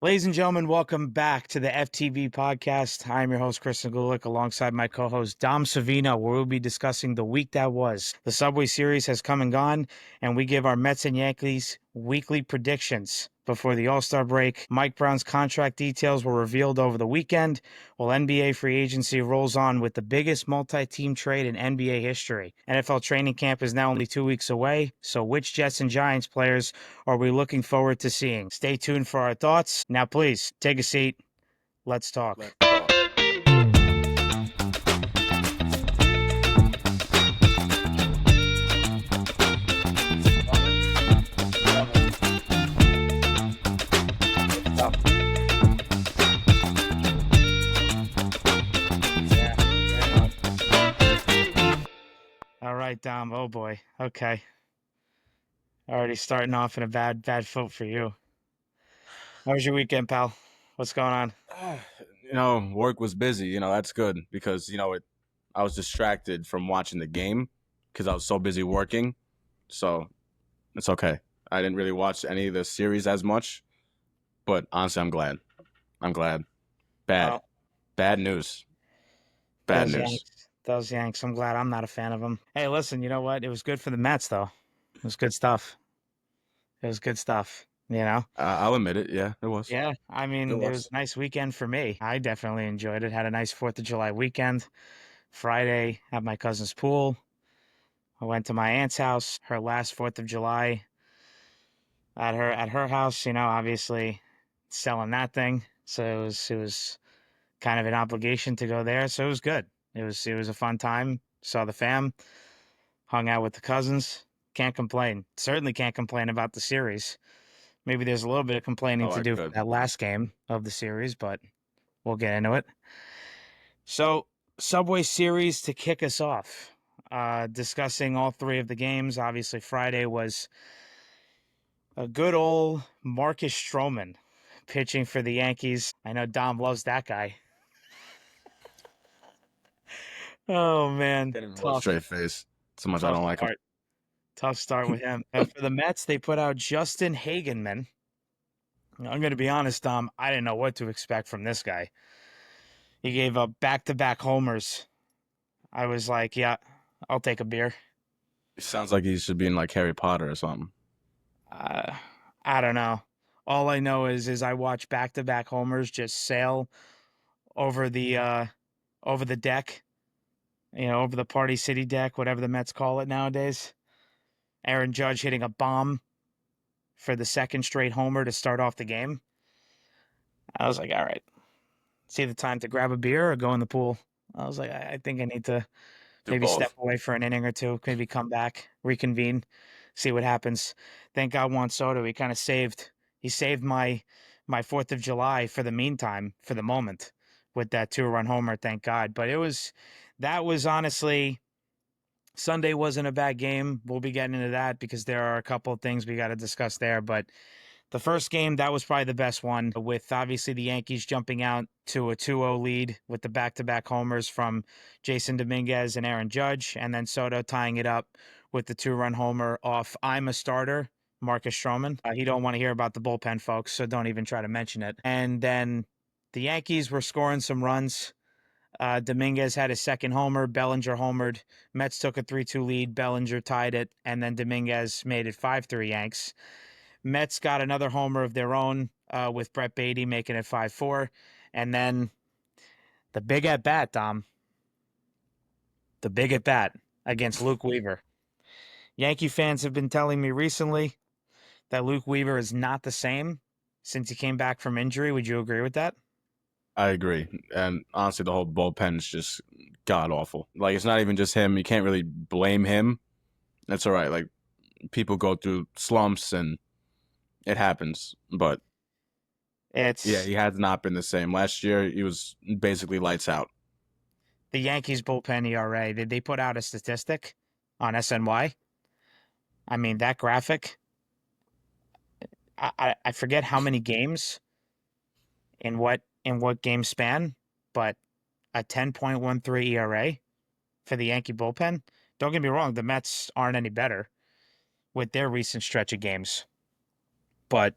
Ladies and gentlemen, welcome back to the FTV podcast. I'm your host, Chris Gulick, alongside my co-host, Dom Savino, where we'll be discussing the week that was. The Subway Series has come and gone, and we give our Mets and Yankees weekly predictions. Before the All-Star break, Mike Brown's contract details were revealed over the weekend, while NBA free agency rolls on with the biggest multi-team trade in NBA history. NFL training camp is now only 2 weeks away, so which Jets and Giants players are we looking forward to seeing? Stay tuned for our thoughts. Now, please take a seat. Let's talk. Let's talk. All right, Dom. Oh boy. Okay. Already starting off in a bad foot for you. How was your weekend, pal? What's going on? Work was busy. That's good because I was distracted from watching the game because I was so busy working. So it's okay. I didn't really watch any of the series as much, but honestly, I'm glad. I'm glad. Bad, Well, bad news. Bad those news. Yanks. Those Yanks. I'm glad I'm not a fan of them. Hey, listen, you know what? It was good for the Mets, though. It was good stuff. It was good stuff, you know? I'll admit it. Yeah, it was. Yeah, I It mean, it was was. a nice weekend for me. I definitely enjoyed it. Had a nice 4th of July weekend. Friday at my cousin's pool. I went to my aunt's house, her last 4th of July at her house, obviously selling that thing. So it was kind of an obligation to go there. So it was good. It was a fun time. Saw the fam, hung out with the cousins. Can't complain. Certainly can't complain about the series. Maybe there's a little bit of complaining Oh, to I do for could. that last game of the series, but we'll get into it. So, Subway Series to kick us off. Discussing all three of the games. Obviously, Friday was a good old Marcus Stroman pitching for the Yankees. I know Dom loves that guy. Oh man, Can't even hold a tough, straight face. So much I tough don't like him. start. Tough start with him. For the Mets, they put out Justin Hagenman. I'm going to be honest, Dom. I didn't know what to expect from this guy. He gave up back-to-back homers. I was like, yeah, I'll take a beer. He sounds like he should be in like Harry Potter or something. Uh, I don't know. All I know is I watch back-to-back homers just sail over the deck, over the Party City deck, whatever the Mets call it nowadays. Aaron Judge hitting a bomb for the second straight homer to start off the game. I was like, all right, it's either time to grab a beer or go in the pool. I was like, I think I need to Do maybe step both. away for an inning or two, maybe come back, reconvene, see what happens. Thank God Juan Soto, he kind of saved my 4th of July for the meantime, for the moment, with that 2-run homer, thank God. But that was honestly, Sunday wasn't a bad game. We'll be getting into that because there are a couple of things we got to discuss there. But the first game, that was probably the best one, with obviously the Yankees jumping out to a 2-0 lead with the back-to-back homers from Jason Dominguez and Aaron Judge, and then Soto tying it up with the 2-run homer off I'm a starter, Marcus Stroman. He don't want to hear about the bullpen, folks, so don't even try to mention it. And then the Yankees were scoring some runs. Dominguez had his second homer. Bellinger homered. Mets took a 3-2 lead. Bellinger tied it, and then Dominguez made it 5-3 Yanks. Mets got another homer of their own with Brett Beatty making it 5-4. And then the big at bat, Dom. The big at bat against Luke Weaver. Yankee fans have been telling me recently that Luke Weaver is not the same since he came back from injury. Would you agree with that? I agree. And honestly, the whole bullpen is just god awful. Like, it's not even just him. You can't really blame him. That's all right. Like, people go through slumps and it happens. But yeah, It's he has not been the same. Last year, he was basically lights out. the Yankees bullpen ERA. Did they put out a statistic on SNY? I mean, that graphic, I forget how many games in what game span, but a 10.13 ERA for the Yankee bullpen. Don't get me wrong, the Mets aren't any better with their recent stretch of games, but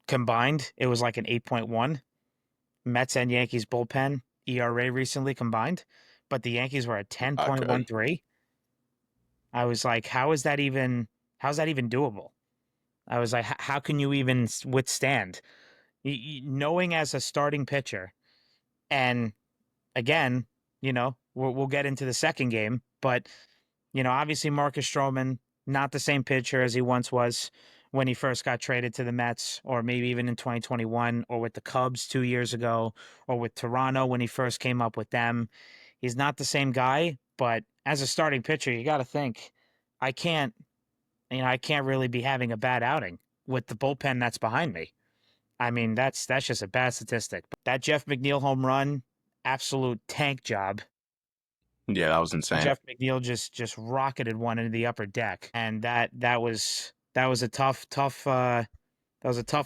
combined, it was like an 8.1. Mets and Yankees bullpen ERA recently combined, but the Yankees were at Not good. 10.13. I was like, how's that even doable? I was like, how can you even withstand knowing as a starting pitcher? And again, we'll get into the second game, but obviously Marcus Stroman, not the same pitcher as he once was when he first got traded to the Mets, or maybe even in 2021, or with the Cubs 2 years ago, or with Toronto when he first came up with them. He's not the same guy, but as a starting pitcher, you got to think, I can't, I can't really be having a bad outing with the bullpen that's behind me. I mean, that's just a bad statistic. That Jeff McNeil home run, absolute tank job. Yeah, that was insane. Jeff McNeil just rocketed one into the upper deck, and that was a tough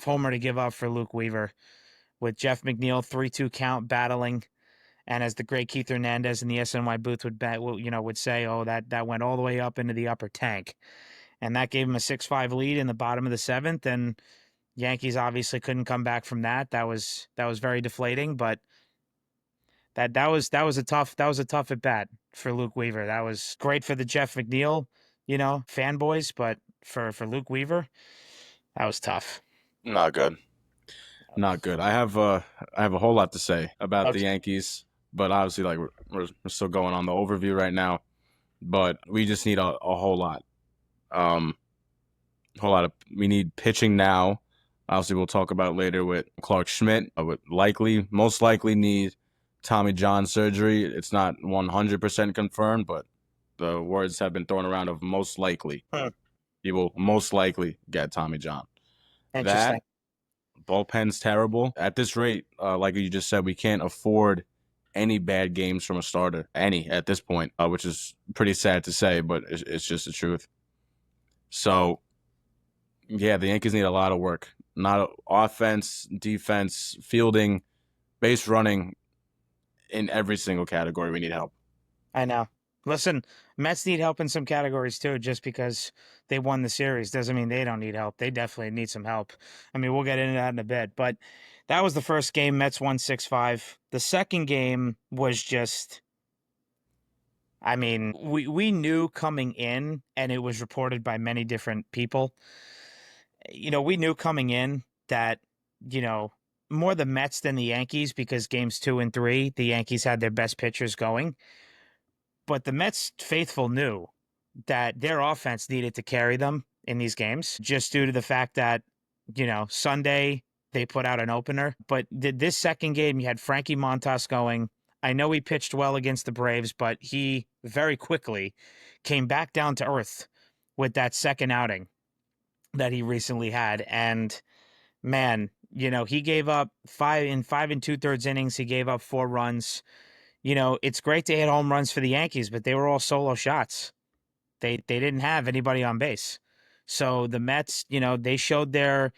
homer to give up for Luke Weaver with Jeff McNeil 3-2 count battling, and as the great Keith Hernandez in the SNY booth would say, oh, that went all the way up into the upper tank, and that gave him a 6-5 lead in the bottom of the seventh, and Yankees obviously couldn't come back from that. That was very deflating, but that was a tough at bat for Luke Weaver. That was great for the Jeff McNeil, fanboys, but for Luke Weaver, that was tough. Not good. Not good. I have a whole lot to say about the Okay. Yankees, but obviously, like we're still going on the overview right now. But we just need a whole lot. Um, whole lot of we need pitching now. Obviously, we'll talk about it later with Clark Schmidt. I would most likely need Tommy John surgery. It's not 100% confirmed, but the words have been thrown around of most likely. Hmm. He will most likely get Tommy John. Interesting. That bullpen's terrible. At this rate, like you just said, we can't afford any bad games from a starter, any at this point, which is pretty sad to say, but it's just the truth. So, yeah, the Yankees need a lot of work. Not offense, defense, fielding, base running in every single category. We need help. I know. Listen, Mets need help in some categories too. Just because they won the series doesn't mean they don't need help. They definitely need some help. I mean, we'll get into that in a bit. But that was the first game. Mets won 6-5. The second game was just. I mean, we knew coming in, and it was reported by many different people. We knew coming in that, you know, more the Mets than the Yankees, because games 2 and 3, the Yankees had their best pitchers going. But the Mets faithful knew that their offense needed to carry them in these games, just due to the fact that, Sunday they put out an opener. But this second game, you had Frankie Montas going. I know he pitched well against the Braves, but he very quickly came back down to earth with that second outing that he recently had. And man, he gave up 5 and 2/3 innings. He gave up 4 runs. It's great to hit home runs for the Yankees, but they were all solo shots. They didn't have anybody on base. So the Mets, they showed their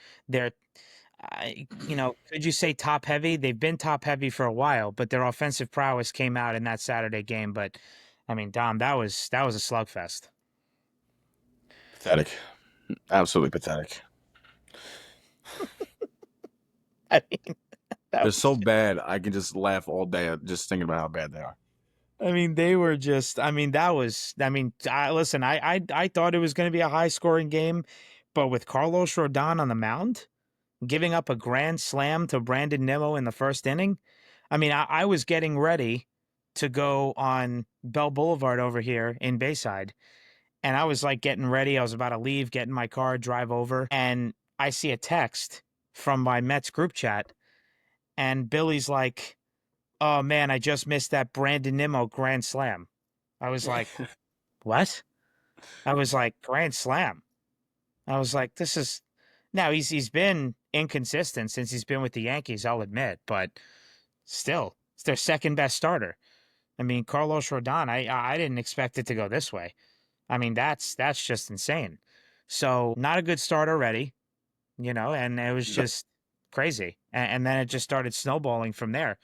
could you say top heavy? They've been top heavy for a while, but their offensive prowess came out in that Saturday game. But I mean, Dom, that was a slugfest. Pathetic. Absolutely pathetic. I mean, They're that so was bad. I can just laugh all day just thinking about how bad they are. I mean, they were just. I mean, that was. I mean, listen. I thought it was going to be a high scoring game, but with Carlos Rodon on the mound, giving up a grand slam to Brandon Nimmo in the first inning. I mean, I was getting ready to go on Bell Boulevard over here in Bayside, and I was like getting ready. I was about to leave, get in my car, drive over, and I see a text from my Mets group chat, and Billy's like, "Oh man, I just missed that Brandon Nimmo grand slam." I was like, "What?" I was like, "Grand slam." I was like, "This is." Now he's been inconsistent since he's been with the Yankees, I'll admit, but still, it's their second best starter. I mean, Carlos Rodon, I didn't expect it to go this way. I mean, that's just insane. So not a good start already, and it was No. just crazy. And then it just started snowballing from there.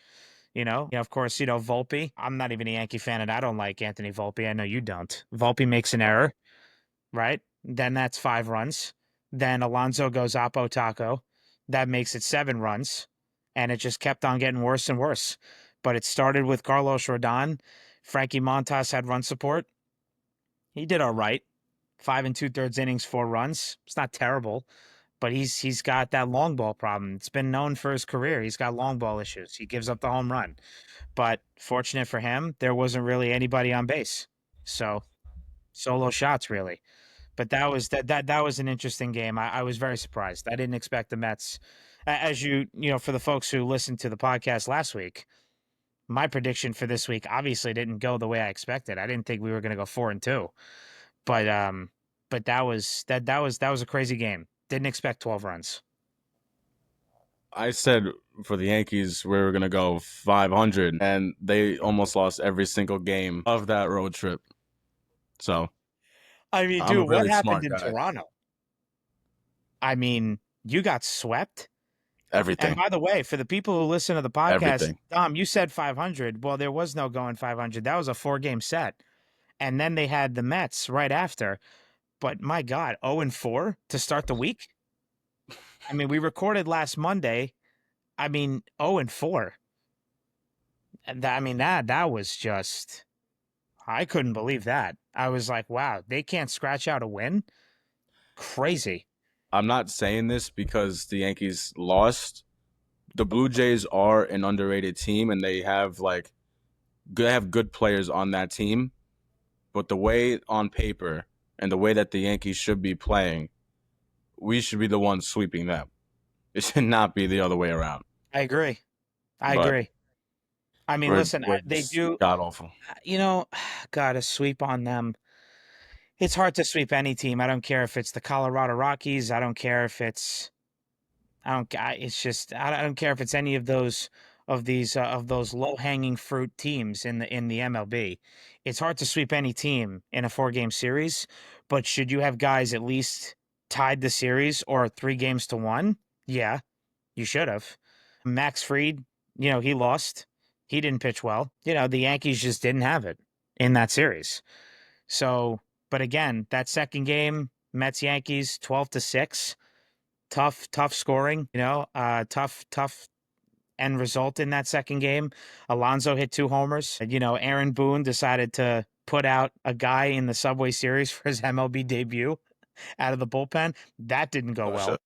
Of course, Volpe. I'm not even a Yankee fan, and I don't like Anthony Volpe. I know you don't. Volpe makes an No. error, right? Then that's 5 runs. Then Alonso goes Oppo Taco. That makes it 7 runs, and it just kept on getting worse and worse. But it started with Carlos Rodon. Frankie Montas had run support. He did all right. 5 2/3 innings, 4 runs. It's not terrible, but he's got that long ball problem. It's been known for his career. He's got long ball issues. He gives up the home run. But fortunate for him, there wasn't really anybody on base. So solo shots really. But that was an interesting game. I was very surprised. I didn't expect the Mets. As for the folks who listened to the podcast last week, my prediction for this week obviously didn't go the way I expected. I didn't think we were going to go 4-2, but that was a crazy game. Didn't expect 12 runs. I said for the Yankees we were gonna go 500, and they almost lost every single game of that road trip. So I mean, I'm a dude, what really happened smart in guy. Toronto? I mean, you got swept. And Everything, by the way, for the people who listen to the podcast, everything. Dom, you said 500. Well, there was no going 500. That was a 4 game set. And then they had the Mets right after. But my God, 0-4 to start the week. I mean, we recorded last Monday. I mean, 0-4. I mean, that was just, I couldn't believe that. I was like, wow, they can't scratch out a win. Crazy. I'm not saying this because the Yankees lost. The Blue Jays are an underrated team, and they have good players on that team. But the way on paper and the way that the Yankees should be playing, we should be the ones sweeping them. It should not be the other way around. I agree. I But agree. I mean, we're listen, we're they just do, god awful. you know, got to sweep on them. It's hard to sweep any team. I don't care if it's the Colorado Rockies. I don't care if it's I don't. It's just I don't care if it's any of those low hanging fruit teams in the MLB. It's hard to sweep any team in a 4 game series, but should you have guys at least tied the series or 3 games to 1? Yeah, you should have. Max Fried, he lost. He didn't pitch well. The Yankees just didn't have it in that series. So, but again, that second game, Mets Yankees 12-6, tough scoring, tough end result in that second game. Alonso hit 2 homers. Aaron Boone decided to put out a guy in the Subway Series for his MLB debut out of the bullpen. That didn't go Such well. a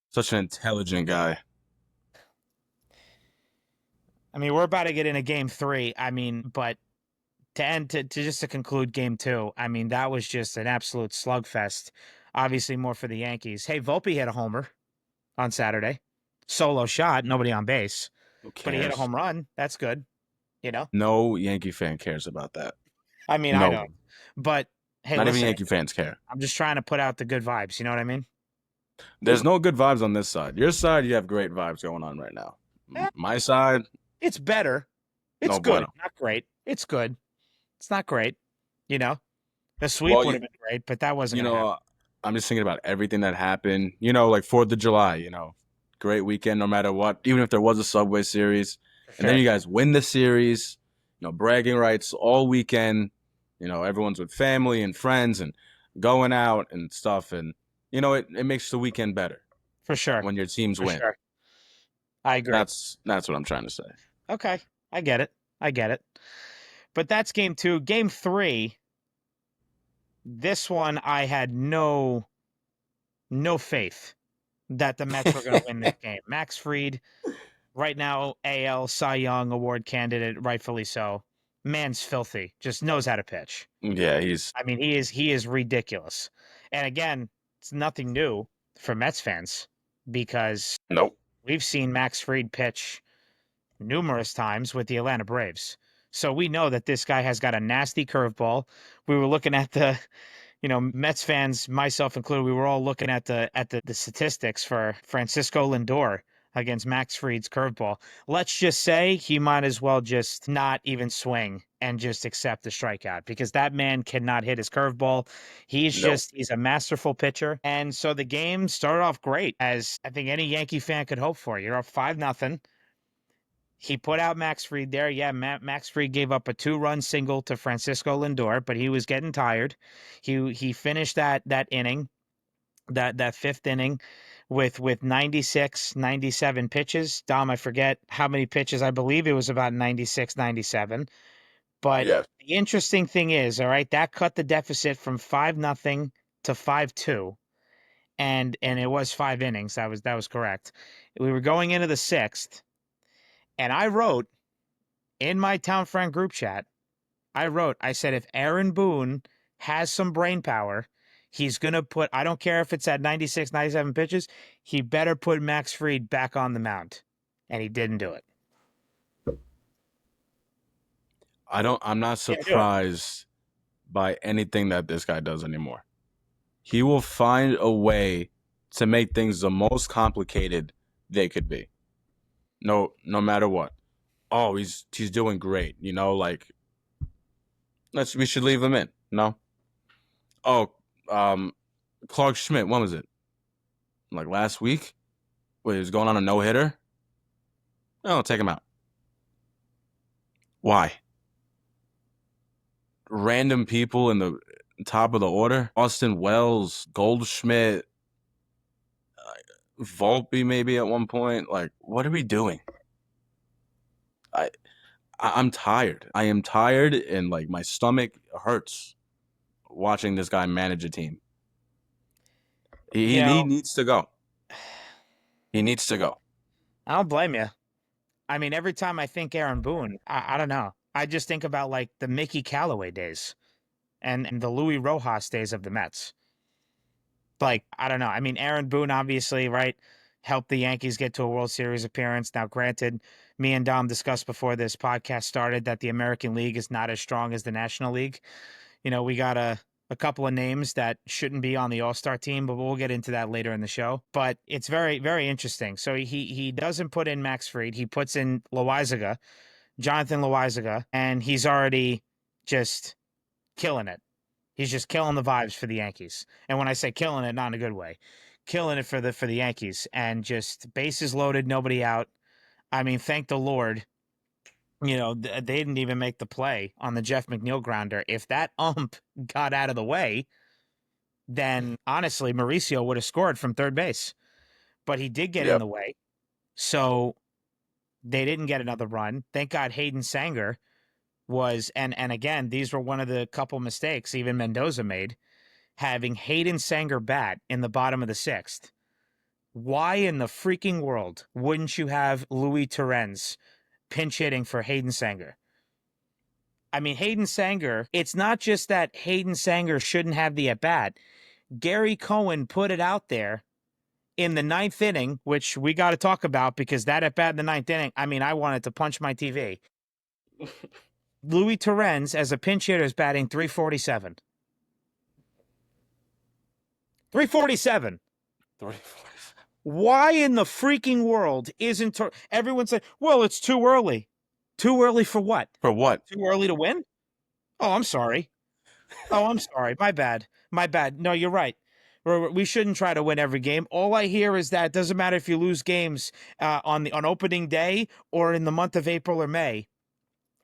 such an intelligent guy. I mean, we're about to get into game 3. I mean, but to conclude game 2, I mean, that was just an absolute slugfest. Obviously, more for the Yankees. Hey, Volpe hit a homer on Saturday. Solo shot, nobody on base, Who but he hit a cares? home run. That's good. No Yankee fan cares about that. I mean, I No don't. one. But hey, Not even listen, Yankee fans care. I'm just trying to put out the good vibes. You know what I mean? There's no good vibes on this side. Your side, you have great vibes going on right now. Eh, My side, it's better. It's no good. bueno. Not great. It's good. It's not great. You know, the sweep Well, would have been great, but that wasn't you going to happen know, I'm just thinking about everything that happened. Like 4th of July, great weekend no matter what, even if there was a Subway Series. for And then sure. you guys win the series, bragging rights all weekend. Everyone's with family and friends and going out and stuff. And, it makes the weekend better For sure. when your teams For win. sure. I agree. That's what I'm trying to say. Okay. I get it. I get it. But that's game 2. Game 3, this one I had no faith that the Mets were going to win this game. Max Fried, right now AL Cy Young Award candidate, rightfully so. Man's filthy. Just knows how to pitch. Yeah, he's I mean, he is ridiculous. And again, it's nothing new for Mets fans because nope. we've seen Max Fried pitch numerous times with the Atlanta Braves. So we know that this guy has got a nasty curveball. We were looking at Mets fans, myself included, we were all looking at the statistics for Francisco Lindor against Max Fried's curveball. Let's just say he might as well just not even swing and just accept the strikeout because that man cannot hit his curveball. Nope. He's a masterful pitcher. And so the game started off great, as I think any Yankee fan could hope for. You're up 5-0. He put out Max Fried there. Yeah, Max Fried gave up a 2-run single to Francisco Lindor, but he was getting tired. He finished that inning, that fifth inning, with 96, 97 pitches. Dom, I forget how many pitches. I believe it was about 96, 97. But Yeah. the interesting thing is, all right, that cut the deficit from 5-0 to 5-2. And it was 5 innings. That was correct. We were going into the sixth, and I wrote in my town friend group chat, I said, if Aaron Boone has some brain power, he's going to put, I don't care if it's at 96, 97 pitches, he better put Max Fried back on the mound. And he didn't do it. I'm not Didn't do it. surprised by anything that this guy does anymore. He will find a way to make things the most complicated they could be. No matter what. Oh, he's doing great. Like we should leave him in. No. Oh, um, Clark Schmidt. When was it? Like last week? Wait, he was going on a no hitter. Oh, take him out. Why? Random people in the top of the order. Austin Wells, Goldschmidt, Volpe maybe at one point. Like, what are we doing? I I'm tired. I am tired, and like my stomach hurts watching this guy manage a team. You He know, needs to go. He needs to go. I don't blame you. I mean, every time I think Aaron Boone, I don't know. I just think about like the Mickey Callaway days and the Louis Rojas days of the Mets. Like, I don't know. I mean, Aaron Boone, obviously, right, helped the Yankees get to a World Series appearance. Now, granted, me and Dom discussed before this podcast started that the American League is not as strong as the National League. We got a couple of names that shouldn't be on the All-Star team, but we'll get into that later in the show. But it's very, very interesting. So he doesn't put in Max Fried. He puts in Loizaga, Jonathan Loizaga, and he's already just killing it. He's just killing the vibes for the Yankees. And when I say killing it, not in a good way, killing it for the Yankees, and just bases loaded, nobody out. I mean, thank the Lord. They didn't even make the play on the Jeff McNeil grounder. If that ump got out of the way, then honestly, Mauricio would have scored from third base. But he did get in Yep. the way. So they didn't get another run. Thank God Hayden Sanger was, and again, these were one of the couple mistakes even Mendoza made, having Hayden Sanger bat in the bottom of the sixth. Why in the freaking world wouldn't you have Louis Torrens pinch hitting for Hayden Sanger? I mean, Hayden Sanger, it's not just that Hayden Sanger shouldn't have the at bat. Gary Cohen put it out there in the ninth inning, which we got to talk about because that at bat in the ninth inning, I mean, I wanted to punch my TV. Louis Torrens, as a pinch hitter, is batting 347. 347. Why in the freaking world isn't everyone saying, well, it's too early? Too early for what? For what? Too early to win? Oh, I'm sorry. Oh, I'm sorry. My bad. My bad. No, you're right. We shouldn't try to win every game. All I hear is that it doesn't matter if you lose games on opening day or in the month of April or May.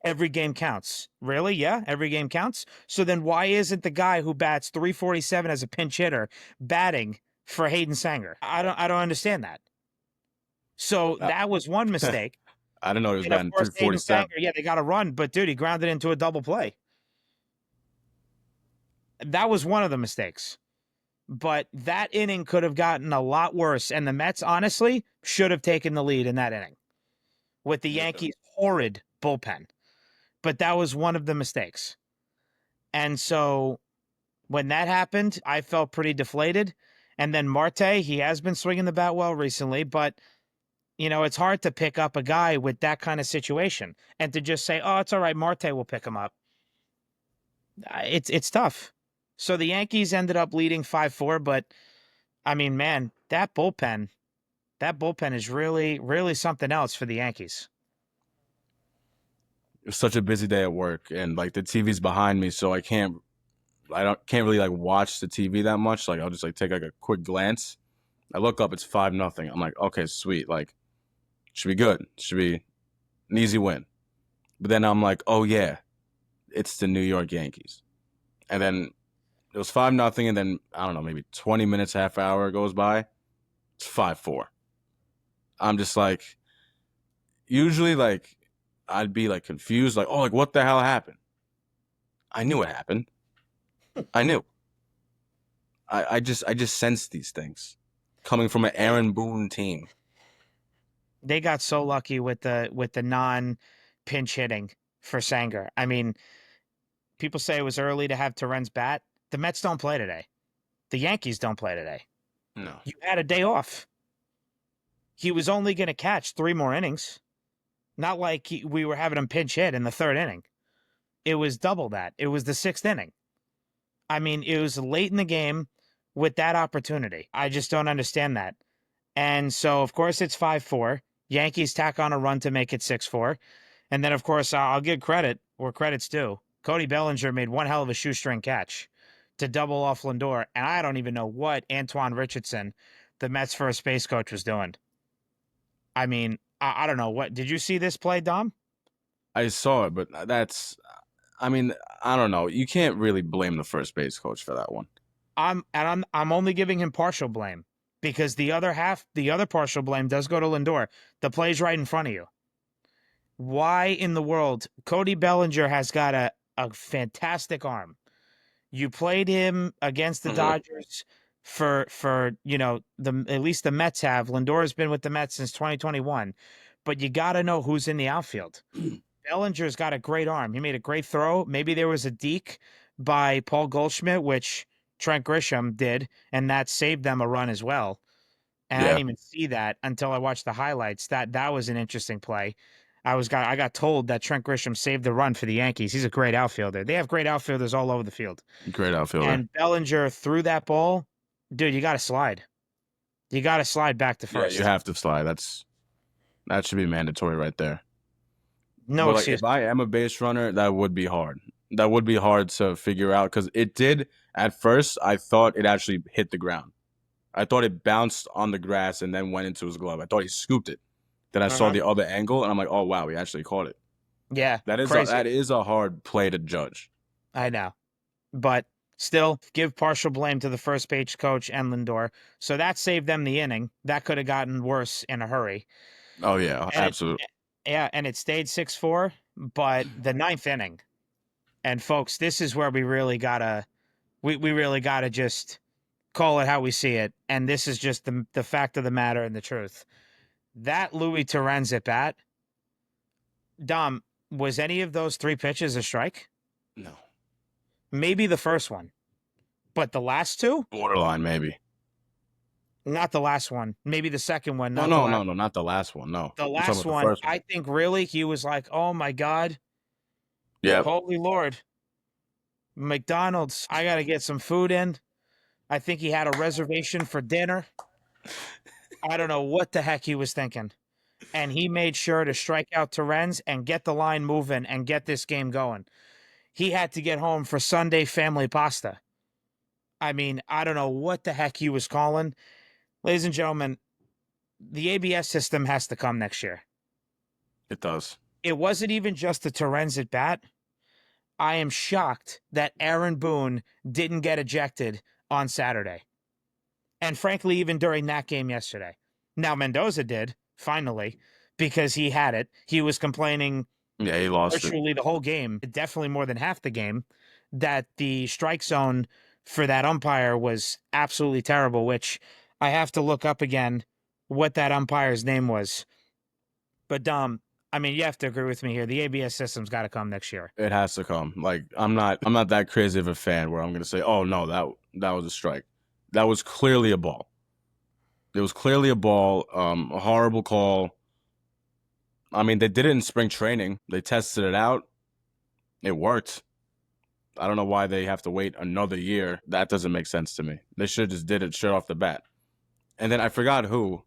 Every game counts. Really? Yeah, every game counts. So then why isn't the guy who bats 347 as a pinch hitter batting for Hayden Sanger? I don't understand that. So Uh, that was one mistake. I didn't know he was And of batting course, Hayden 347. Sanger, yeah, they got a run, but dude, he grounded into a double play. That was one of the mistakes. But that inning could have gotten a lot worse. And the Mets, honestly, should have taken the lead in that inning with the Yeah. Yankees' horrid bullpen. But that was one of the mistakes. And so when that happened, I felt pretty deflated. And then Marte, he has been swinging the bat well recently, but it's hard to pick up a guy with that kind of situation and to just say, "Oh, it's all right, Marte will pick him up." It's tough. So the Yankees ended up leading 5-4, but I mean, man, that bullpen is really, really something else for the Yankees. It was such a busy day at work, and like the TV's behind me, so can't really like watch the TV that much. Like I'll just like take like a quick glance. I look up, it's 5-0. I'm like, okay, sweet. Like should be good. Should be an easy win. But then I'm like, oh yeah, it's the New York Yankees. And then it was 5-0, and then I don't know, maybe 20 minutes, half hour goes by. It's 5-4. I'm just like, usually, like, I'd be like confused, like, oh, like, what the hell happened? I knew it happened. I knew. I just sense these things coming from an They Aaron Boone team. they got so lucky with the non pinch hitting for Sanger. I mean, people say it was early to have Terren's bat. The Mets don't play today. The Yankees don't play today. No. You had a day off. He was only going to catch 3 more innings. Not like we were having him pinch hit in the third inning. It was double that. It was the sixth inning. I mean, it was late in the game with that opportunity. I just don't understand that. And so, of course, it's 5-4. Yankees tack on a run to make it 6-4. And then, of course, I'll give credit where credit's due. Cody Bellinger made one hell of a shoestring catch to double off Lindor. And I don't even know what Antoine Richardson, the Mets first base coach, was doing. I mean, I don't know. What did you see this play, Dom? I saw it, but I mean, I don't know. You can't really blame the first base coach for that one. I'm only giving him partial blame because the other partial blame does go to Lindor. The play's right in front of you. Why in the world? Cody Bellinger has got a fantastic arm. You played him against the Mhm. Dodgers for the at least the Mets have. Lindor has been with the Mets since 2021, but you got to know who's in the outfield. Bellinger's got a great arm. He made a great throw. Maybe there was a deke by Paul Goldschmidt, which Trent Grisham did, and that saved them a run as well. And I Yeah, didn't even see that until I watched the highlights. That was an interesting play. I got told that Trent Grisham saved the run for the Yankees. He's a great outfielder. They have great outfielders all over the field. great outfielder. And Bellinger threw that ball. Dude, you got to slide. You got to slide back to Yeah, you first. have to slide. That should be mandatory right there. No But like, excuse. if I am a base runner, that would be hard. That would be hard to figure out because it did at first. I thought it actually hit the ground. I thought it bounced on the grass and then went into his glove. I thought he scooped it. Then I saw Uh-huh. the other angle and I'm like, oh wow, he actually caught it. Yeah, That crazy. is a hard play to judge. I know. But still, give partial blame to the first base coach and Lindor. So that saved them the inning. That could have gotten worse in a hurry. Oh yeah, And it, absolutely. yeah, and it stayed 6-4. But the ninth inning, and folks, this is where we really gotta just call it how we see it. And this is just the fact of the matter and the truth. That Louis Torrens at bat, Dom, was any of those three pitches a strike? No, Maybe the first one, but the last two, borderline maybe. not the last one. Maybe the second one, No, not the no, no, last. no, not the last one. No, The I'm talking last about the one, first one. I think really he was like, "Oh my God, Yep. holy Lord, McDonald's, I got to get some food in." I think he had a reservation for dinner. I don't know what the heck he was thinking. And he made sure to strike out Torrens and get the line moving and get this game going. He had to get home for Sunday family pasta. I mean, I don't know what the heck he was calling. Ladies and gentlemen, the ABS system has to come next year. It does. It wasn't even just the Torrens at bat. I am shocked that Aaron Boone didn't get ejected on Saturday. And frankly, even during that game yesterday. Now, Mendoza did, finally, because he had it. He was complaining Yeah, he lost it. virtually the whole game, definitely more than half the game, that the strike zone for that umpire was absolutely terrible, which I have to look up again what that umpire's name was. But Dom, I mean, you have to agree with me here. The ABS system's got to come next year. It has to come. Like I'm not that crazy of a fan where I'm gonna say, oh no, that was a strike. That was clearly a ball. It was clearly a ball. A horrible call. I mean, they did it in spring training. They tested it out. It worked. I don't know why they have to wait another year. That doesn't make sense to me. They should have just did it straight off the bat. And then I forgot who.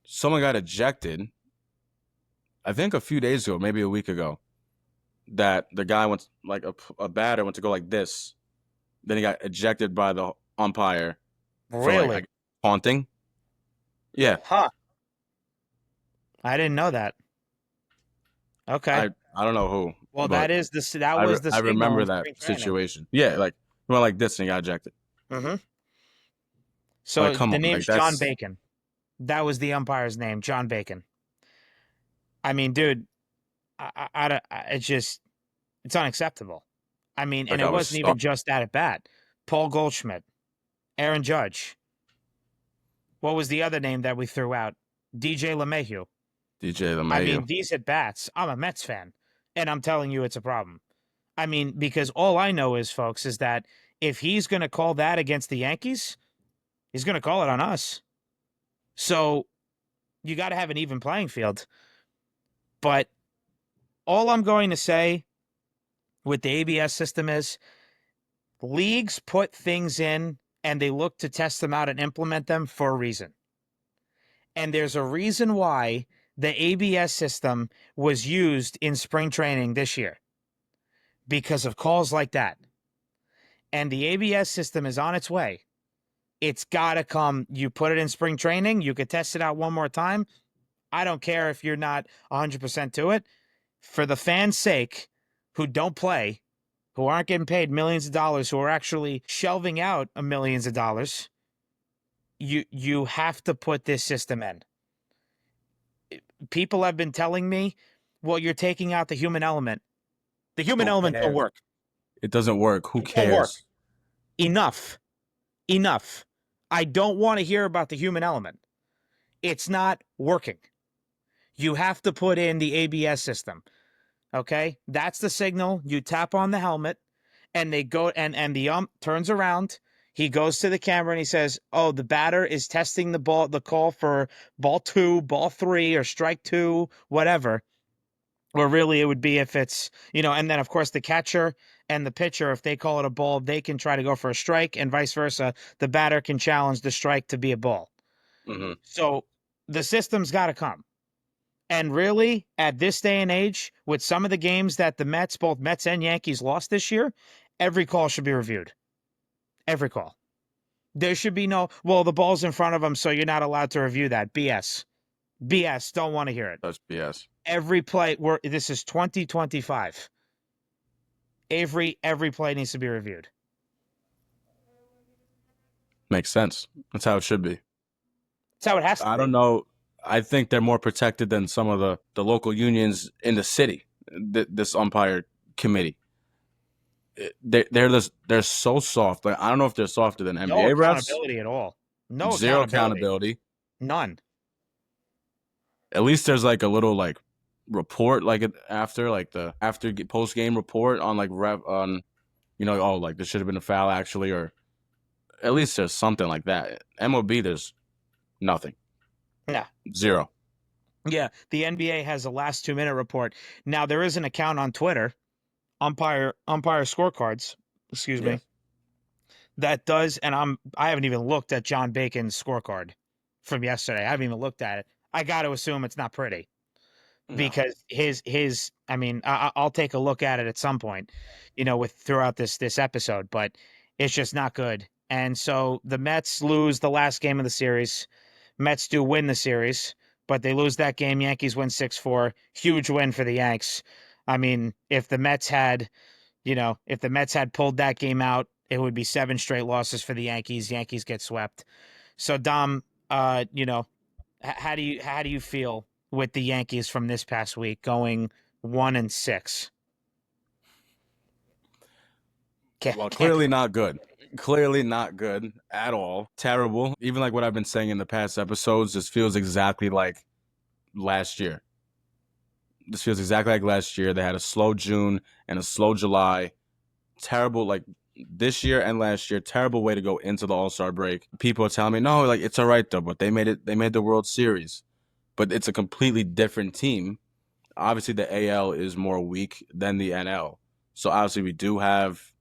Someone got ejected. I think a few days ago, maybe a week ago, that the guy went like a batter went to go like this. Then he got ejected by the umpire for Really? taunting. Yeah, Huh. I didn't know that. Okay. I don't know who, Well, but that was the I signal remember in that spring training. situation. Yeah, like he went like this and he got ejected. Mm-hmm. Like, So come the on, like name's John that's Bacon. That was the umpire's name, John Bacon. I mean, dude, it's just it's unacceptable. I mean, and Like it I was wasn't stuck. even just that at bat. Paul Goldschmidt, Aaron Judge. What was the other name that we threw out? DJ LeMahieu. DJ I LeMayu. mean, these at bats. I'm a Mets fan, and I'm telling you, it's a problem. I mean, because all I know is, folks, is that if he's going to call that against the Yankees, he's going to call it on us. So you got to have an even playing field. But all I'm going to say with the ABS system is leagues put things in and they look to test them out and implement them for a reason. And there's a reason why the ABS system was used in spring training this year because of calls like that. And the ABS system is on its way. It's got to come. You put it in spring training, you could test it out one more time. I don't care if you're not 100% to it. For the fans' sake who don't play, who aren't getting paid millions of dollars, who are actually shelving out millions of dollars, you have to put this system in. People have been telling me, well, you're taking out the human element. The human Who element don't cares? work. It doesn't work. Who It don't work. cares? Enough. Enough. I don't want to hear about the human element. It's not working. You have to put in the ABS system. Okay? That's the signal. You tap on the helmet and they go and the ump turns around. He goes to the camera and he says, "Oh, the batter is testing the call for ball 2, ball 3 or strike 2, whatever." Or really it would be if it's, and then of course the catcher and the pitcher, if they call it a ball, they can try to go for a strike and vice versa. The batter can challenge the strike to be a ball. Hmm. So the system's got to come. And really, at this day and age, with some of the games that the Mets, both Mets and Yankees, lost this year, every call should be reviewed. Every call. There should be no, well, the ball's in front of them, so you're not allowed to review that. BS. BS. Don't want to hear it. That's BS. Every play, this is 2025. Every play needs to be reviewed. Makes sense. That's how it should be. That's how it has to I don't be. know. I think they're more protected than some of the local unions in the city. This umpire committee, they're so soft. Like I don't know if they're softer than No NBA refs. accountability at all. No Zero accountability. accountability. None. At least there's like a little like report like after like the after post game report on like ref on oh like there should have been a foul actually, or at least there's something like that. MLB there's nothing. Yeah. Zero. Yeah. The NBA has a last 2 minute report. Now there is an account on Twitter, umpire scorecards, excuse Yeah. me, that does, and I haven't even looked at John Bacon's scorecard from yesterday. I haven't even looked at it. I got to assume it's not pretty No. because his I mean, I'll take a look at it at some point, with throughout this episode, but it's just not good. And so the Mets lose the last game of the series. Mets do win the series, but they lose that game. Yankees win 6-4. Huge win for the Yanks. I mean, if the Mets had pulled that game out, it would be 7 straight losses for the Yankees. Yankees get swept. So Dom, how do you feel with the Yankees from this past week going 1-6? Well, Can't clearly complain. not good. Clearly not good at all. Terrible. Even like what I've been saying in the past episodes, this feels exactly like last year. This feels exactly like last year. They had a slow June and a slow July. Terrible, like this year and last year, terrible way to go into the All-Star break. People are telling me, no, like it's all right though, but they made the World Series. But it's a completely different team. Obviously the AL is more weak than the NL. So obviously we do have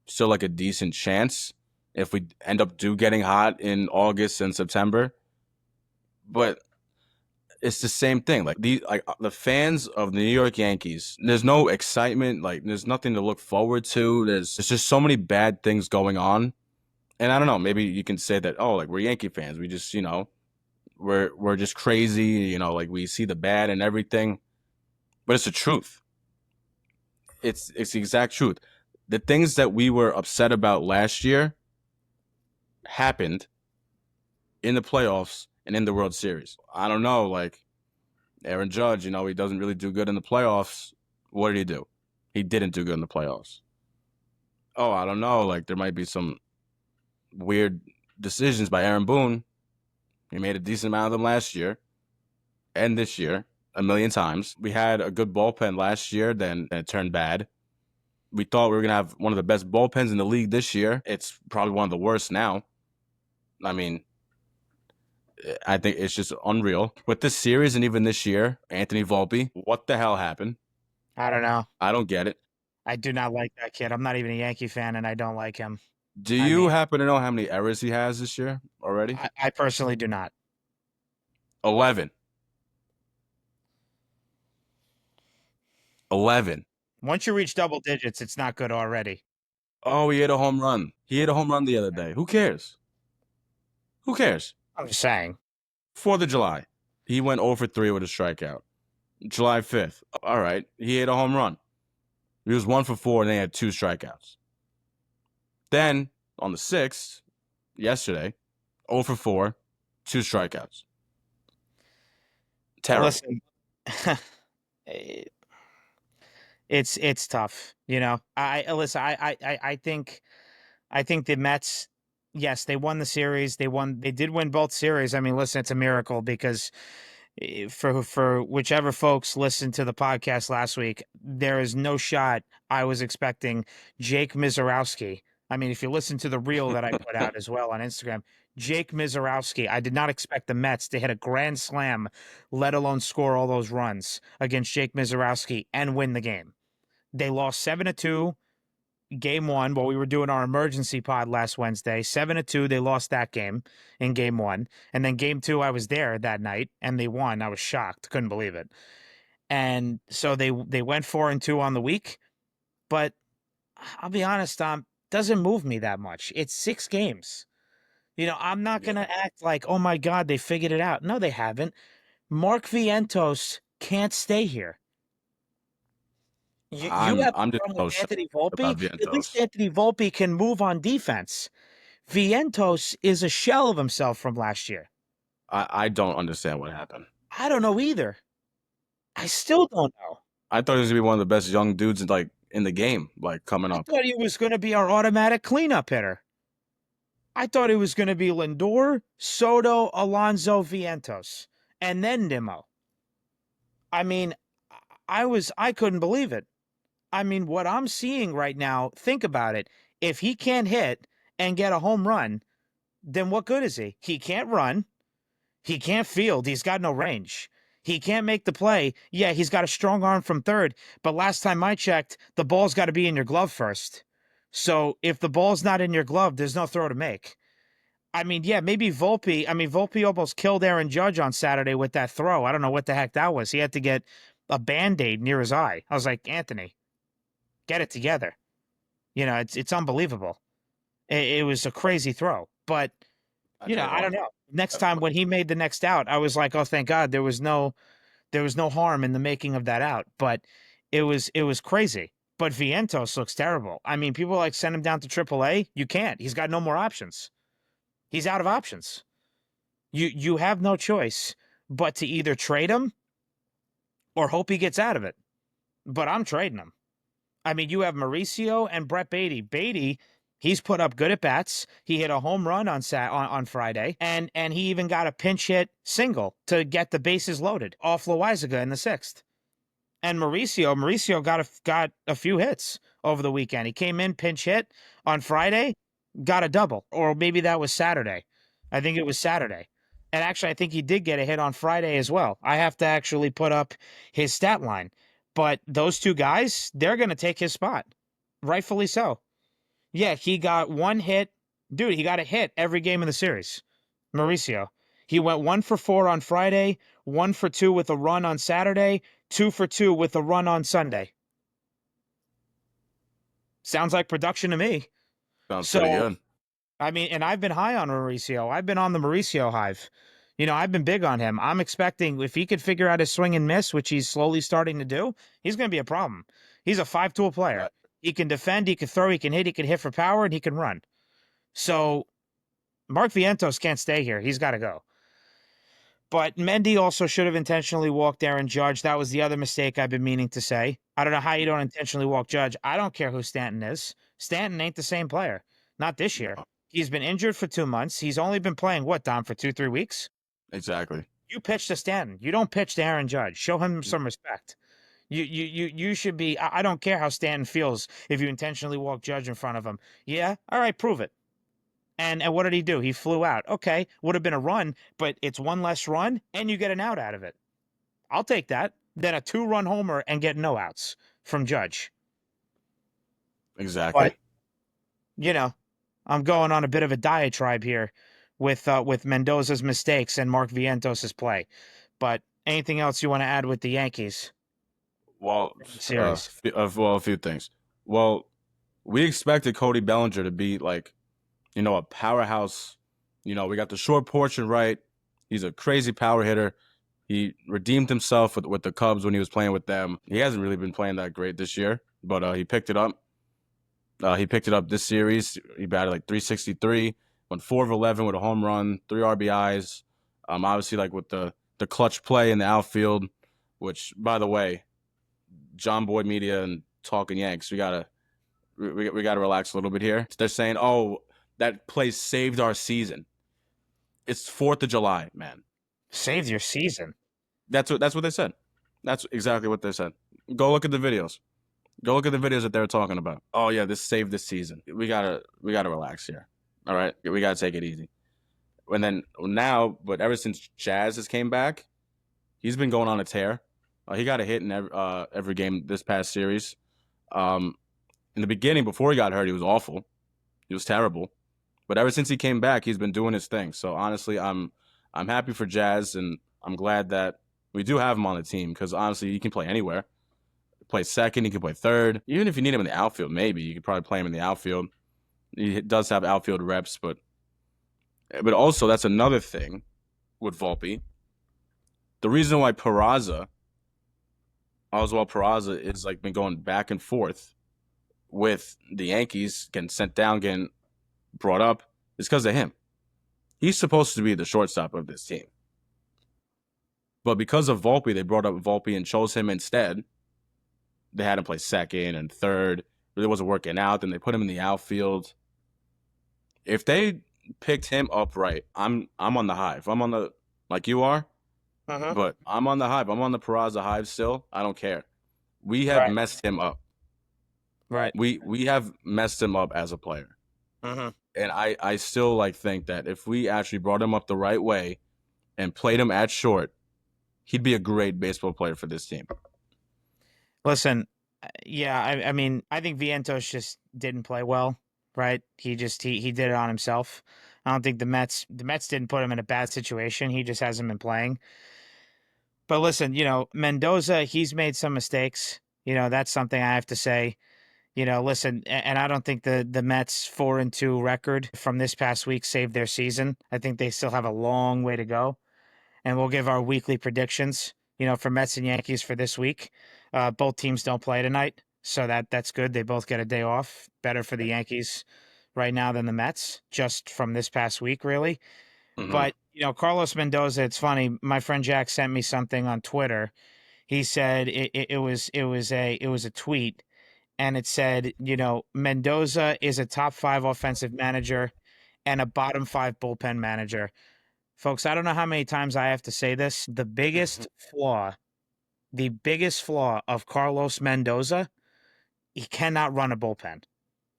still like a decent chance if we end up getting hot in August and September. But it's the same thing. Like the fans of the New York Yankees, there's no excitement. Like there's nothing to look forward to. There's just so many bad things going on. And I don't know. Maybe you can say that like we're Yankee fans. We just we're just crazy. Like we see the bad and everything. But it's the truth. It's the exact truth. The things that we were upset about last year happened in the playoffs and in the World Series. I don't know, like Aaron Judge, he doesn't really do good in the playoffs. What did he do? He didn't do good in the playoffs. Oh, I don't know. Like there might be some weird decisions by Aaron Boone. He made a decent amount of them last year and this year a million times. We had a good bullpen last year, then it turned bad. We thought we were gonna have one of the best bullpens in the league this year. It's probably one of the worst now. I mean, I think it's just unreal. With this series and even this year, Anthony Volpe, what the hell happened? I don't know. I don't get it. I do not like that kid. I'm not even a Yankee fan, and I don't like him. Do I you mean, happen to know how many errors he has this year already? I personally do not. 11. 11. Once you reach double digits, it's not good already. Oh, he hit a home run. He hit a home run the other day. Who cares? Who cares? I'm just saying. 4th of July. He went 0 for 3 with a strikeout. July 5th. All right. He hit a home run. He was 1 for 4 and they had 2 strikeouts. Then on the 6th, yesterday, 0 for 4, 2 strikeouts. Terrible. Listen, it's tough. I think the Mets, yes, they won the series. They did win both series. I mean, listen, it's a miracle because for whichever folks listened to the podcast last week, there is no shot I was expecting Jake Mizorowski. I mean, if you listen to the reel that I put out as well on Instagram, Jake Mizorowski, I did not expect the Mets to hit a grand slam, let alone score all those runs against Jake Mizorowski and win the game. They lost 7-2 game one while we were doing our emergency pod last Wednesday. 7-2, they lost that game in game one. And then game two, I was there that night and they won. I was shocked. Couldn't believe it. And so they went 4-2 on the week. But I'll be honest, doesn't move me that much. It's 6 games. I'm not going to act like, oh my God, they figured it out. No, they haven't. Mark Vientos can't stay here. You have I'm a just problem so with shocked Anthony about Volpe? At least Vientos. Anthony Volpe can move on defense. Vientos is a shell of himself from last year. I don't understand what happened. I don't know either. I still don't know. I thought he was gonna be one of the best young dudes in the game, like coming I up. thought he was going to be our automatic cleanup hitter. I thought it was going to be Lindor, Soto, Alonso, Vientos, and then Nimmo. I mean, I couldn't believe it. I mean, what I'm seeing right now, think about it. If he can't hit and get a home run, then what good is he? He can't run. He can't field. He's got no range. He can't make the play. Yeah, he's got a strong arm from third, but last time I checked, the ball's got to be in your glove first. So if the ball's not in your glove, there's no throw to make. I mean, yeah, maybe Volpe. I mean, Volpe almost killed Aaron Judge on Saturday with that throw. I don't know what the heck that was. He had to get a Band-Aid near his eye. I was like, Anthony, get it together. It's unbelievable. It was a crazy throw, but I tell you I don't what. know. Next time when he made the next out, I was like, oh, thank God there was no harm in the making of that out. But it was crazy. But Vientos looks terrible. I mean, people like send him down to AAA. You can't. He's got no more options. He's out of options. You have no choice but to either trade him or hope he gets out of it. But I'm trading him. I mean, you have Mauricio and Brett Beatty. Beatty, he's put up good at bats. He hit a home run on Friday, and he even got a pinch hit single to get the bases loaded off Loizaga in the 6th. And Mauricio got a few hits over the weekend. He came in pinch hit on Friday, got a double, or maybe that was Saturday. I think it was Saturday. And actually, I think he did get a hit on Friday as well. I have to actually put up his stat line. But those two guys, they're going to take his spot. Rightfully so. Yeah, he got one hit. Dude, he got a hit every game in the series. Mauricio. He went 1 for 4 on Friday, 1 for 2 with a run on Saturday, 2 for 2 with a run on Sunday. Sounds like production to me. Sounds So, pretty good. I mean, and I've been high on Mauricio. I've been on the Mauricio hive. I've been big on him. I'm expecting if he could figure out his swing and miss, which he's slowly starting to do, he's going to be a problem. He's a 5-tool player. Right. He can defend, he can throw, he can hit for power, and he can run. So Mark Vientos can't stay here. He's got to go. But Mendy also should have intentionally walked Aaron Judge. That was the other mistake I've been meaning to say. I don't know how you don't intentionally walk Judge. I don't care who Stanton is. Stanton ain't the same player. Not this year. No, He's been injured for 2 months. He's only been playing what, Dom, for 2, 3 weeks? exactly. You pitch to Stanton. You don't pitch to Aaron Judge. Show him some respect. You should be. I don't care how Stanton feels if you intentionally walk Judge in front of him. Yeah, all right, prove it. And what did he do? He flew out. Okay, would have been a run, but it's one less run, and you get an out of it. I'll take that. Then a 2-run homer and get no outs from Judge. But Exactly. you know, I'm going on a bit of a diatribe here with Mendoza's mistakes and Mark Vientos's play. But anything else you want to add with the Yankees Well, series? a few things. Well, we expected Cody Bellinger to be like, a powerhouse. We got the short portion right. He's a crazy power hitter. He redeemed himself with the Cubs when he was playing with them. He hasn't really been playing that great this year, but he picked it up. He picked it up this series. He batted like 363, went 4 of 11 with a home run, 3 RBIs. Obviously, like with the clutch play in the outfield, which, by the way, John Boy Media and Talking Yanks, we gotta relax a little bit here. They're saying, "Oh, that play saved our season." It's 4th of July, man. Saved your season. That's what they said. That's exactly what they said. Go look at the videos. Go look at the videos that they're talking about. Oh yeah, this saved this season. We gotta relax here. All right, we gotta take it easy. And then now, but ever since Jazz has came back, he's been going on a tear. He got a hit in every game this past series. Um, in the beginning, before he got hurt, he was awful. He was terrible. But ever since he came back, he's been doing his thing. So honestly, I'm happy for Jazz, and I'm glad that we do have him on the team because honestly, he can play anywhere. Play second, he can play third. Even if you need him in the outfield, maybe you could probably play him in the outfield. He does have outfield reps, but also that's another thing with Volpe. The reason why Oswald Peraza is like been going back and forth with the Yankees, getting sent down, getting brought up, is because of him. He's supposed to be the shortstop of this team. But because of Volpe, they brought up Volpe and chose him instead. They had him play second and third. Really wasn't working out. Then they put him in the outfield. If they picked him up right, I'm on the hive. I'm on the like you are, Uh-huh. but I'm on the hive. I'm on the Peraza hive still. I don't care. We have Right. messed him up. Right. We have messed him up as a player. Uh-huh. And I still like think that if we actually brought him up the right way and played him at short, he'd be a great baseball player for this team. Listen, yeah, I mean, I think Vientos just didn't play well, right? He did it on himself. I don't think the Mets didn't put him in a bad situation. He just hasn't been playing. But listen, Mendoza, he's made some mistakes. That's something I have to say. Listen, and I don't think the Mets 4-2 record from this past week saved their season. I think they still have a long way to go. And we'll give our weekly predictions, for Mets and Yankees for this week. Both teams don't play tonight, so that's good. They both get a day off. Better for the Yankees right now than the Mets, just from this past week, really. Mm-hmm. But Carlos Mendoza, it's funny. My friend Jack sent me something on Twitter. He said it was a tweet, and it said, Mendoza is a top 5 offensive manager and a bottom 5 bullpen manager. Folks, I don't know how many times I have to say this. The biggest flaw of Carlos Mendoza, he cannot run a bullpen.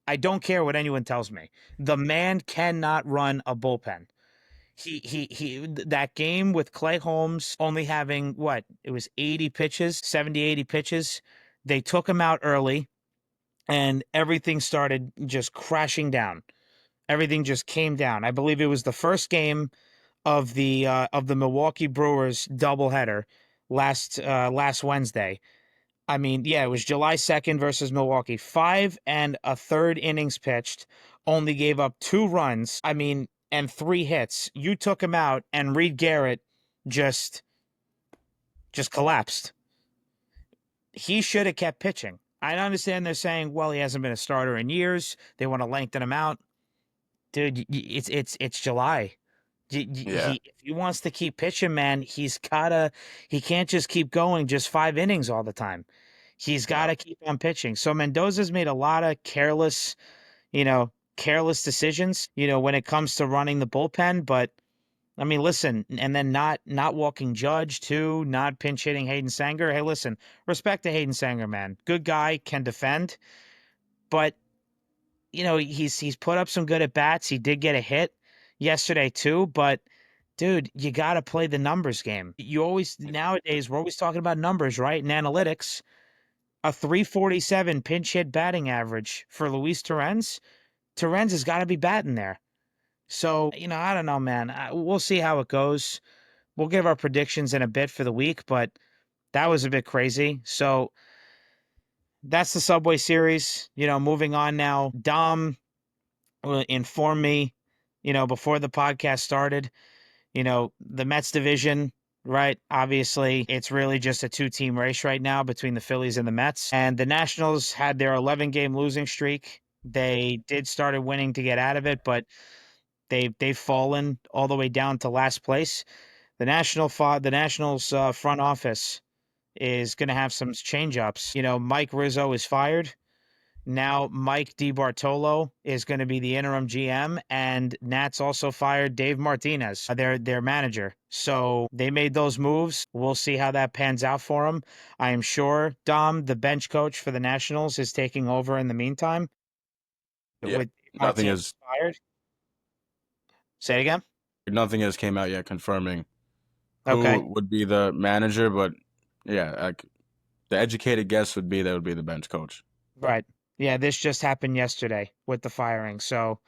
I don't care what anyone tells me. The man cannot run a bullpen. That game with Clay Holmes only having what? It was 80 pitches, 70, 80 pitches. They took him out early and everything started just crashing down. Everything just came down. I believe it was the first game of the Milwaukee Brewers doubleheader last Wednesday. I mean, yeah, it was July 2nd versus Milwaukee. 5 1/3 innings pitched, only gave up 2 runs. I mean, and 3 hits. You took him out, and Reed Garrett just collapsed. He should have kept pitching. I understand they're saying, well, he hasn't been a starter in years. They want to lengthen him out, dude. It's July. Yeah, If he wants to keep pitching, man, he can't just keep going just 5 innings all the time. He's got yeah. to keep on pitching. So Mendoza's made a lot of careless decisions, when it comes to running the bullpen. But I mean, listen, and then not walking Judge too, not pinch hitting Hayden Sanger. Hey, listen, respect to Hayden Sanger, man. Good guy, can defend, but he's put up some good at bats. He did get a hit yesterday too, but dude, you got to play the numbers game. You always Nowadays we're always talking about numbers, right? And analytics. A 347 pinch hit batting average for Luis Torrens. Torrens has got to be batting there. So, I don't know, man. We'll see how it goes. We'll give our predictions in a bit for the week, but that was a bit crazy. So that's the Subway Series. Moving on now. Dom informed me, before the podcast started, the Mets division, right? Obviously, it's really just a two-team race right now between the Phillies and the Mets. And the Nationals had their 11-game losing streak. They did started winning to get out of it, but they've fallen all the way down to last place. The Nationals front office is going to have some change ups. Mike Rizzo is fired. Now Mike DiBartolo is going to be the interim GM, and Nats also fired Dave Martinez, their manager. So they made those moves. We'll see how that pans out for them. I am sure Dom, the bench coach for the Nationals, is taking over in the meantime. Yeah, With nothing Martinez has fired. Say it again. nothing has came out yet confirming Okay. who would be the manager, but yeah, like the educated guess would be that would be the bench coach. Right. Yeah, this just happened yesterday with the firing. So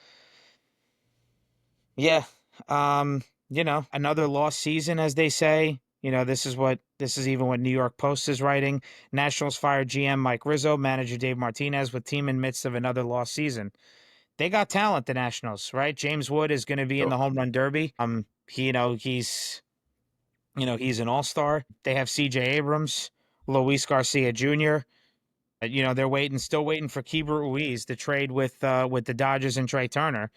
yeah. Um, another lost season, as they say. This is even what New York Post is writing. Nationals fired GM Mike Rizzo, manager Dave Martinez, with team in midst of another lost season. They got talent, the Nationals, right? James Wood is going to be in So the home run derby. He's an all-star. They have CJ Abrams, Luis Garcia Jr. They're still waiting for Keibert Ruiz to trade with the Dodgers and Trey Turner.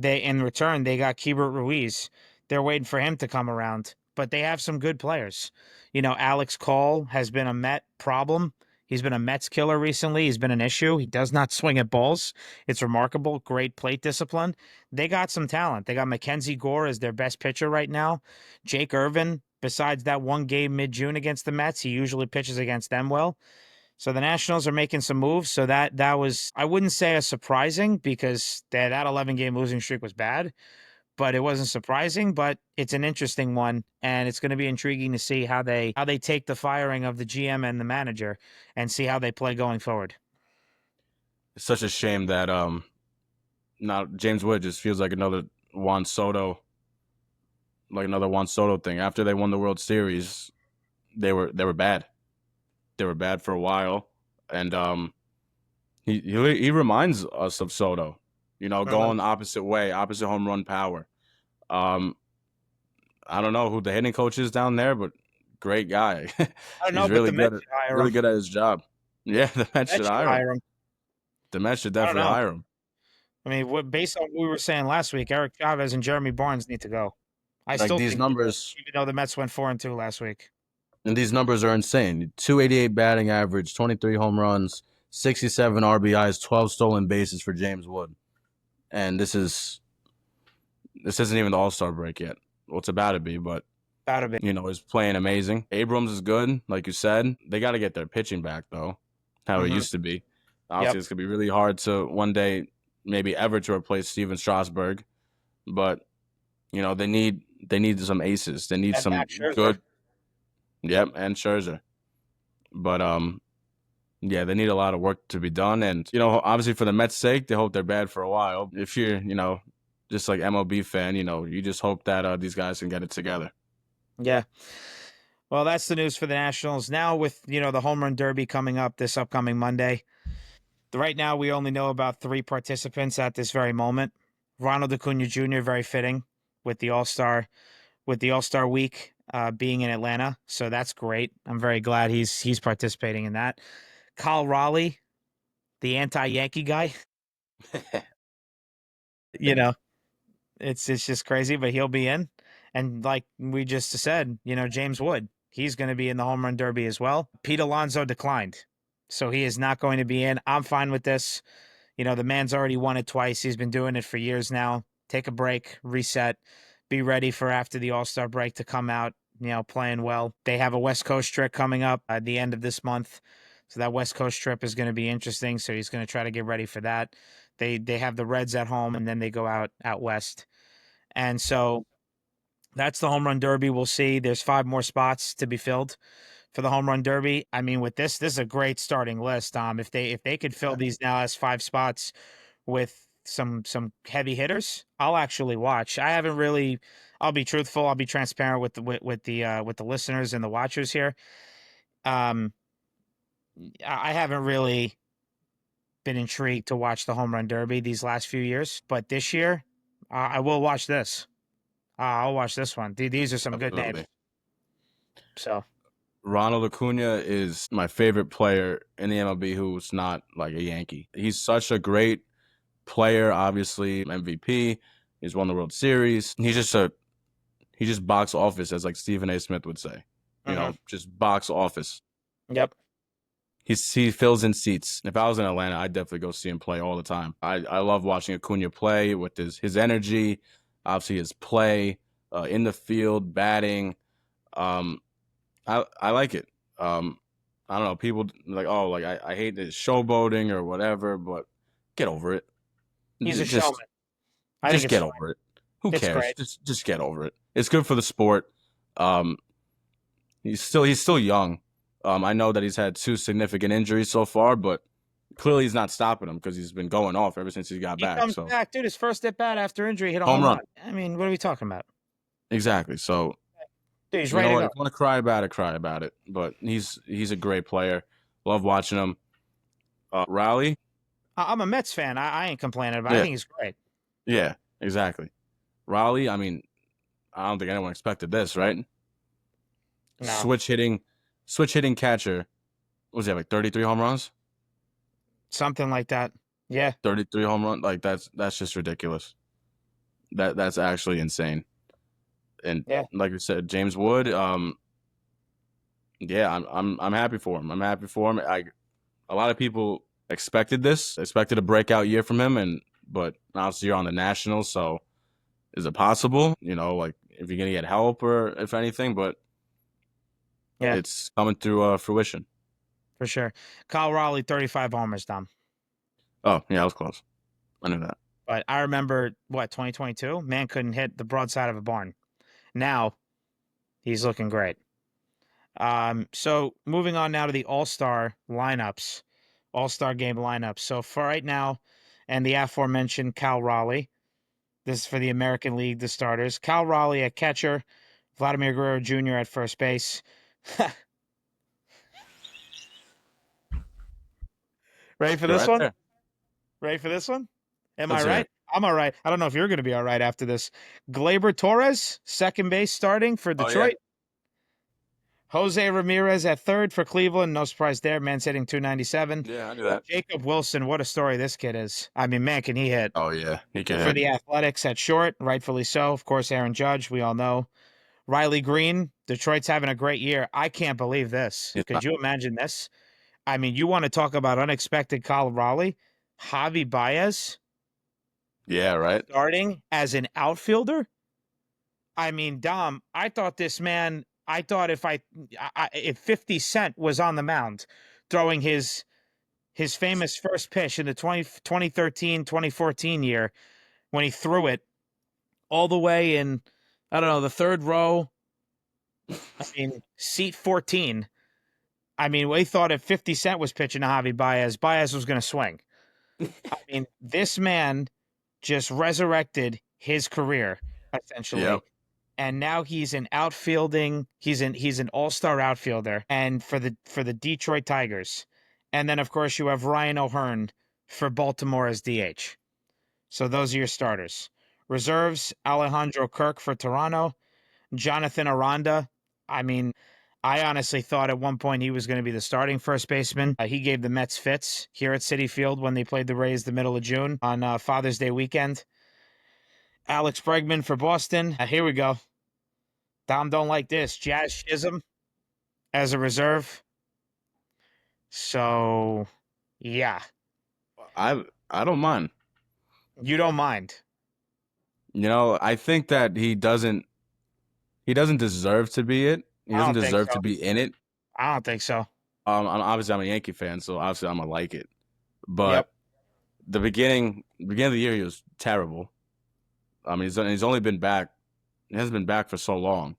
In return, they got Keibert Ruiz. They're waiting for him to come around, but they have some good players. Alex Call has been a Met problem. He's been a Mets killer recently. He's been an issue. He does not swing at balls. It's remarkable. Great plate discipline. They got some talent. They got Mackenzie Gore as their best pitcher right now. Jake Irvin, besides that one game mid-June against the Mets, he usually pitches against them well. So the Nationals are making some moves. So that was, I wouldn't say a surprising, because that 11-game losing streak was bad, but it wasn't surprising. But it's an interesting one, and it's going to be intriguing to see how they take the firing of the GM and the manager, and see how they play going forward. it's such a shame that now James Wood just feels Juan Soto, like another Juan Soto thing. After they won the World Series, they were bad. They were bad for a while, and he reminds us of Soto. Mhm. Going the opposite way, opposite home run power. Um, I don't know who the hitting coach is down there, but great guy. I don't know, He's but really the good Mets at should hire really him. good at his job. Yeah, the Mets should Mets should hire him. hire him. The Mets should I don't definitely know. hire him. I mean, based on what we were saying last week, Eric Chavez and Jeremy Barnes need to go. I Like still these think they do, numbers, even though the Mets went 4-2 last week. and these numbers are insane. 288 batting average, 23 home runs, 67 RBIs, 12 stolen bases for James Wood. And this isn't even the All Star break yet. Well, it's about to be, but Out of it. is playing amazing. Abrams is good, like you said. They got to get their pitching back though, how it Hmm. used to be. Yep. Obviously, it's gonna be really hard to one day, maybe ever, to replace Steven Strasburg. But they need some aces. They need And some Max Scherzer. good. Yep, and Scherzer. But yeah, they need a lot of work to be done. And obviously for the Mets' sake, they hope they're bad for a while. If you're just like MLB fan, you just hope that these guys can get it together. Yeah. Well, that's the news for the Nationals. Now with, the home run derby coming up this upcoming Monday. Right now we only know about 3 participants at this very moment. Ronald Acuna Jr., very fitting with the All-Star week being in Atlanta. So that's great. I'm very glad he's participating in that. Kyle Raleigh, the anti-Yankee guy, you know, It's just crazy, but he'll be in. And like we just said, James Wood, he's going to be in the home run derby as well. Pete Alonso declined, so he is not going to be in. I'm fine with this. The man's already won it twice. He's been doing it for years now. Take a break, reset, be ready for after the All-Star break to come out, playing well. They have a West Coast trip coming up at the end of this month. So that West Coast trip is going to be interesting. So he's going to try to get ready for that. They have the Reds at home and then they go out west. And so that's the home run derby. We'll see. There's 5 more spots to be filled for the home run derby. I mean, with this is a great starting list. If they could fill these now as 5 spots with some heavy hitters, I'll actually watch. I haven't really. I'll be truthful. I'll be transparent with the listeners and the watchers here. Um, I haven't really been intrigued to watch the home run derby these last few years, but this year, I will watch this. I'll watch this one. These are some good names. Absolutely. So Ronald Acuna is my favorite player in the MLB who's not like a Yankee. He's such a great player, obviously MVP. He's won the World Series. He's just box office, as like Stephen A. Smith would say. hmm Just box office. Yep. He fills in seats. If I was in Atlanta, I'd definitely go see him play all the time. I love watching Acuna play with his energy, obviously his play in the field, batting. Um, I like it. I don't know. People like, oh, like I hate this showboating or whatever, but get over it. He's a Just showman. I think just it's get fine. over it. Who It's cares? great. Just get over it. It's good for the sport. Um, he's still young. I know that he's had 2 significant injuries so far, but clearly he's not stopping him because he's been going off ever since he got He back. comes So back, dude. His first at bat after injury hit a home home run. run. I mean, what are we talking about? Exactly. So Dude, he's you ready know to what? go. If you want to cry about it, cry about it. But he's a great player. Love watching him. Rally. I'm a Mets fan. I ain't complaining about it. I Yeah. think he's great. Yeah. Exactly. Raleigh. I mean, I don't think anyone expected this, right? No, Switch hitting, catcher. What was he have, like 33 home runs? something like that. Yeah, 33 home run. Like that's just ridiculous. That's actually insane. And yeah. like you said, James Wood. Yeah, I'm happy for him. I'm happy for him. A lot of people expected a breakout year from him, but obviously you're on the Nationals, so is it possible? Like if you're gonna get help or if anything, but Yeah, it's coming to fruition. for sure. Kyle Raleigh, 35 homers, Dom. Oh yeah, I was close. I knew that. But I remember, 2022? Man couldn't hit the broadside of a barn. Now, he's looking great. So moving on now to the All-Star lineups, All-Star game lineups. So for right now, and the aforementioned Cal Raleigh, this is for the American League, the starters. Cal Raleigh at catcher, Vladimir Guerrero Jr. at first base. Ready for You're this right one? there. Ready for this one? Am I Let's hear right? it. I'm all right. I don't know if you're going to be all right after this. Gleyber Torres, second base starting for Oh yeah. Detroit. Jose Ramirez at third for Cleveland. No surprise there. Man's hitting 297. Yeah, I knew that. Jacob Wilson, what a story this kid is. I mean, man, can he hit. Oh yeah, he can For hit. the Athletics at short, rightfully so. Of course, Aaron Judge, we all know. Riley Green, Detroit's having a great year. I can't believe this. He's Could not- you imagine this? I mean, you want to talk about unexpected Kyle Raleigh? Javi Baez Yeah, right. starting as an outfielder? I mean, Dom, I thought if 50 Cent was on the mound throwing his famous first pitch in the 2013-2014 year when he threw it all the way in, I don't know, the third row, I mean, seat 14. I mean, we thought if 50 Cent was pitching to Javi Baez, Baez was going to swing. I mean, this man just resurrected his career essentially, Yep. and now he's an outfielding. He's an all-star outfielder, and for the Detroit Tigers, and then of course you have Ryan O'Hearn for Baltimore as DH. So those are your starters. Reserves: Alejandro Kirk for Toronto, Jonathan Aranda. I mean, I honestly thought at one point he was going to be the starting first baseman. He gave the Mets fits here at Citi Field when they played the Rays the middle of June on Father's Day weekend. Alex Bregman for Boston. Here we go. Dom don't like this. Jazz Chisholm as a reserve. So, yeah, I don't mind. you don't mind. I think that he doesn't deserve to be it. He I doesn't don't think deserve so. to be in it. I don't think so. I'm a Yankee fan, so obviously I'm gonna like it. Yep. But the beginning of the year, he was terrible. I mean, he's only been back. He hasn't been back for so long.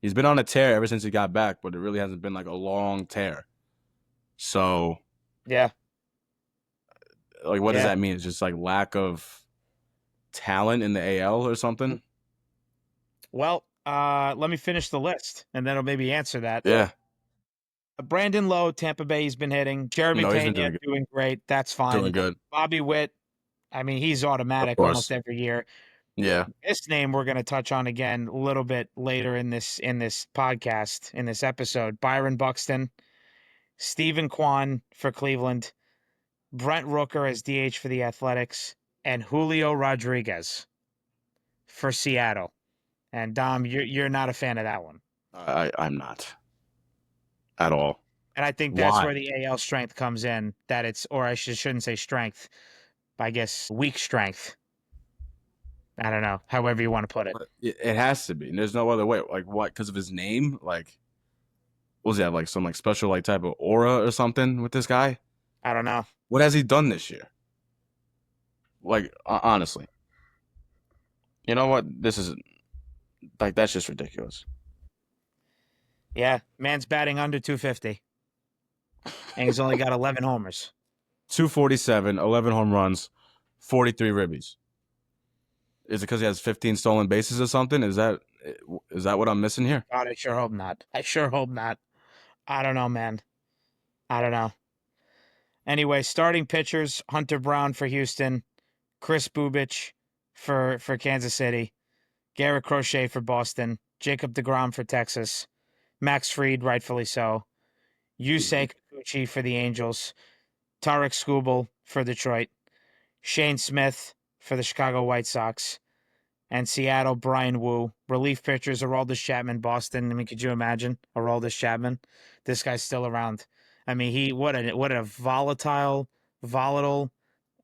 He's been on a tear ever since he got back, but it really hasn't been like a long tear. So, Yeah. like, what does Yeah. that mean? It's just like lack of talent in the AL or something. Well, let me finish the list, and then I'll maybe answer that. Yeah, Brandon Lowe, Tampa Bay, he's been hitting. Jeremy no, he's Pena been doing good. doing great. That's Doing fine. good, Bobby Witt, I mean, he's of automatic almost course. every year. Yeah. This name we're going to touch on again a little bit later in this podcast, in this episode. Byron Buxton, Stephen Kwan for Cleveland, Brent Rooker as DH for the Athletics, and Julio Rodriguez for Seattle. And Dom, you're not a fan of that one. I'm not at all. And I think that's Why? where the AL strength comes in, that it's, or I shouldn't say strength, I guess weak strength. I don't know, however you want to put it. It has to be. There's no other way. Like what? Because of his name? Like, what does he have? Like some like special like type of aura or something with this guy? I don't know. What has he done this year? Like honestly, you know what? This is like that's just ridiculous. Yeah, man's batting under 250, and he's only got 11 homers. 247, 11 home runs, 43 ribbies. Is it because he has 15 stolen bases or something? Is that what I'm missing here? God, I sure hope not. I sure hope not. I don't know, man. I don't know. Anyway, starting pitchers: Hunter Brown for Houston, Chris Bubich for Kansas City, Garrett Crochet for Boston, Jacob DeGrom for Texas, Max Fried, rightfully so, Mhm. Yusei Kikuchi for the Angels, Tarek Skubal for Detroit, Shane Smith for the Chicago White Sox, and Seattle, Brian Wu. Relief pitchers: Aroldis Chapman, Boston. I mean, could you imagine Aroldis Chapman? This guy's still around. I mean, what a volatile,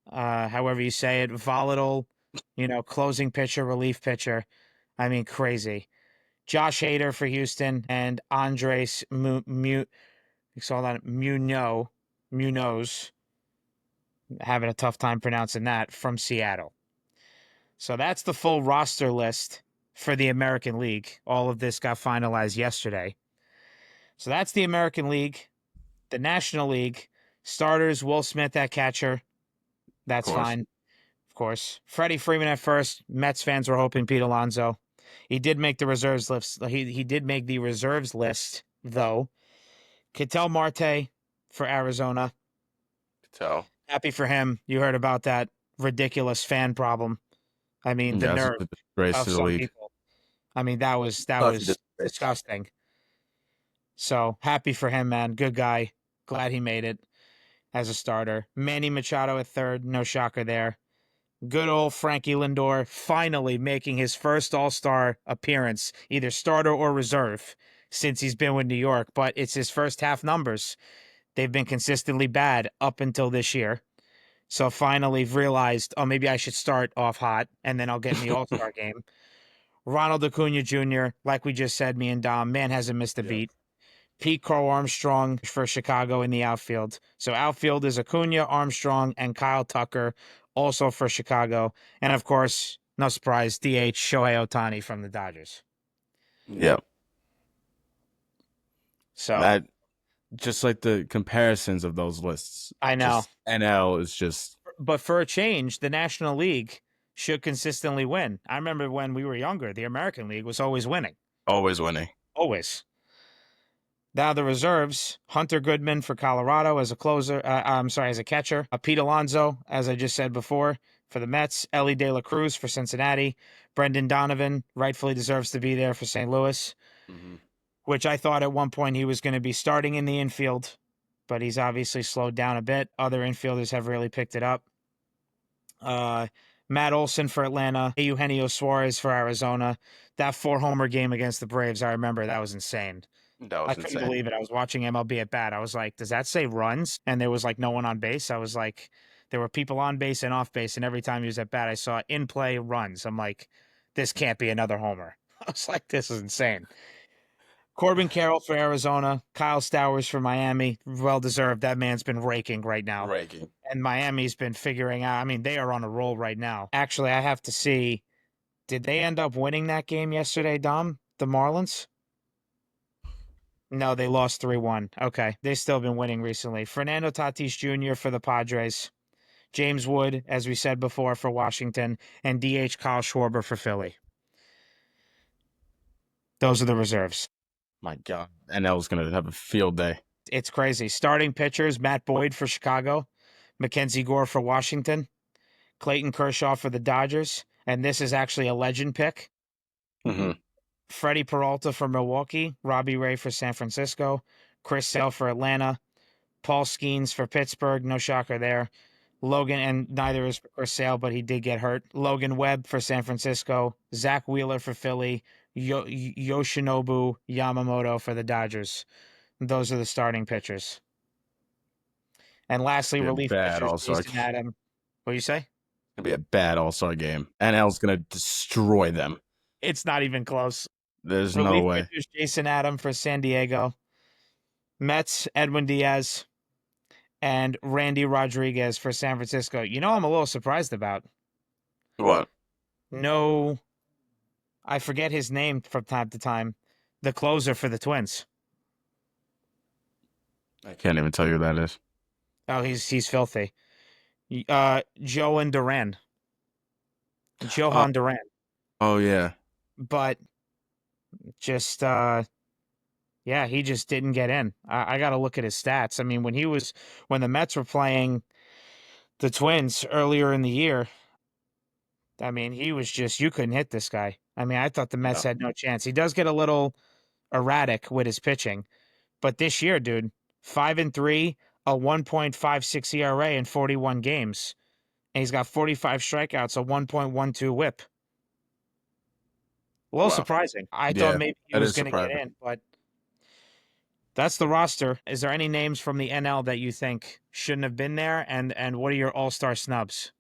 however you say it, volatile, closing pitcher, relief pitcher. I mean, crazy. Josh Hader for Houston and Andres Munoz, having a tough time pronouncing that, from Seattle. So that's the full roster list for the American League. All of this got finalized yesterday. So that's the American League. The National League: starters, Will Smith at catcher. Of That's course. fine, of course. Freddie Freeman at first. Mets fans were hoping Pete Alonso. He did make the reserves list. He did make the reserves list, though. Ketel Marte for Arizona. Tell. Happy for him. You heard about that ridiculous fan problem. I mean, the Yeah, it's nerve a disgrace of to the some league. people. I mean, that was Such a disgrace. disgusting. So happy for him, man. Good guy. Glad he made it as a starter. Manny Machado at third. No shocker there. Good old Frankie Lindor finally making his first All-Star appearance, either starter or reserve, since he's been with New York. But it's his first half numbers. They've been consistently bad up until this year. So finally realized, oh, maybe I should start off hot and then I'll get in the All-Star game. Ronald Acuna Jr., like we just said, me and Dom, man hasn't missed a Yep. beat. Pete Crow Armstrong for Chicago in the outfield. So outfield is Acuna, Armstrong, and Kyle Tucker, also for Chicago. And of course, no surprise, DH Shohei Ohtani from the Dodgers. Yeah. So That just like the comparisons of those lists. I know. Just NL is just But for a change, the National League should consistently win. I remember when we were younger, the American League was always winning. always winning. Always. Now the reserves: Hunter Goodman for Colorado as a closer. As a catcher. Pete Alonso, as I just said before, for the Mets. Ellie De La Cruz for Cincinnati. Brendan Donovan rightfully deserves to be there for St. Louis, Mm-hmm. which I thought at one point he was going to be starting in the infield, but he's obviously slowed down a bit. Other infielders have really picked it up. Uh, Matt Olson for Atlanta, Eugenio Suarez for Arizona. That 4-homer game against the Braves, I remember that was insane. That I was couldn't insane. believe it. I was watching MLB at bat. I was like, does that say runs? And there was like no one on base. I was like, there were people on base and off base. And every time he was at bat, I saw in play runs. I'm like, this can't be another homer. I was like, this is insane. Corbin Carroll for Arizona, Kyle Stowers for Miami. Well deserved. That man's been raking right now. Raking. And Miami's been figuring out. I mean, they are on a roll right now. Actually, I have to see. Did they end up winning that game yesterday, Dom? The Marlins? No, they lost 3-1. Okay. They've still been winning recently. Fernando Tatis Jr. for the Padres. James Wood, as we said before, for Washington. And DH Kyle Schwarber for Philly. Those are the reserves. My God. NL's going to have a field day. It's crazy. Starting pitchers, Matt Boyd for Chicago. Mackenzie Gore for Washington. Clayton Kershaw for the Dodgers. And this is actually a legend pick. Mm-hmm. Freddie Peralta for Milwaukee, Robbie Ray for San Francisco, Chris Sale for Atlanta, Paul Skeens for Pittsburgh, no shocker there. Logan, and neither is for Chris Sale, but he did get hurt. Logan Webb for San Francisco, Zach Wheeler for Philly, Yoshinobu Yamamoto for the Dodgers. Those are the starting pitchers. And lastly, Be a relief bad pitchers, All-Star. Jason Adam. What do you say? It'll be a bad All-Star game. NL's going to destroy them. It's not even close. There's no Relief way. pitchers, Jason Adam for San Diego. Mets, Edwin Diaz, and Randy Rodriguez for San Francisco. You know, I'm a little surprised about. What? No, I forget his name from time to time. The closer for the Twins. I can't even tell you who that is. Oh, he's filthy. Johan Duran. Oh, Johan Duran. oh yeah. But just yeah, he just didn't get in. I got to look at his stats. I mean, when the Mets were playing the Twins earlier in the year, I mean, he was just, you couldn't hit this guy. I mean, I thought the Mets No. had no chance. He does get a little erratic with his pitching, but this year, dude, 5-3, a 1.56 ERA in 41 games, and he's got 45 strikeouts, a 1.12 WHIP. A little Wow. surprising. I thought Yeah, maybe he that was is going to get surprising. in, but that's the roster. Is there any names from the NL that you think shouldn't have been there? And what are your all-star snubs?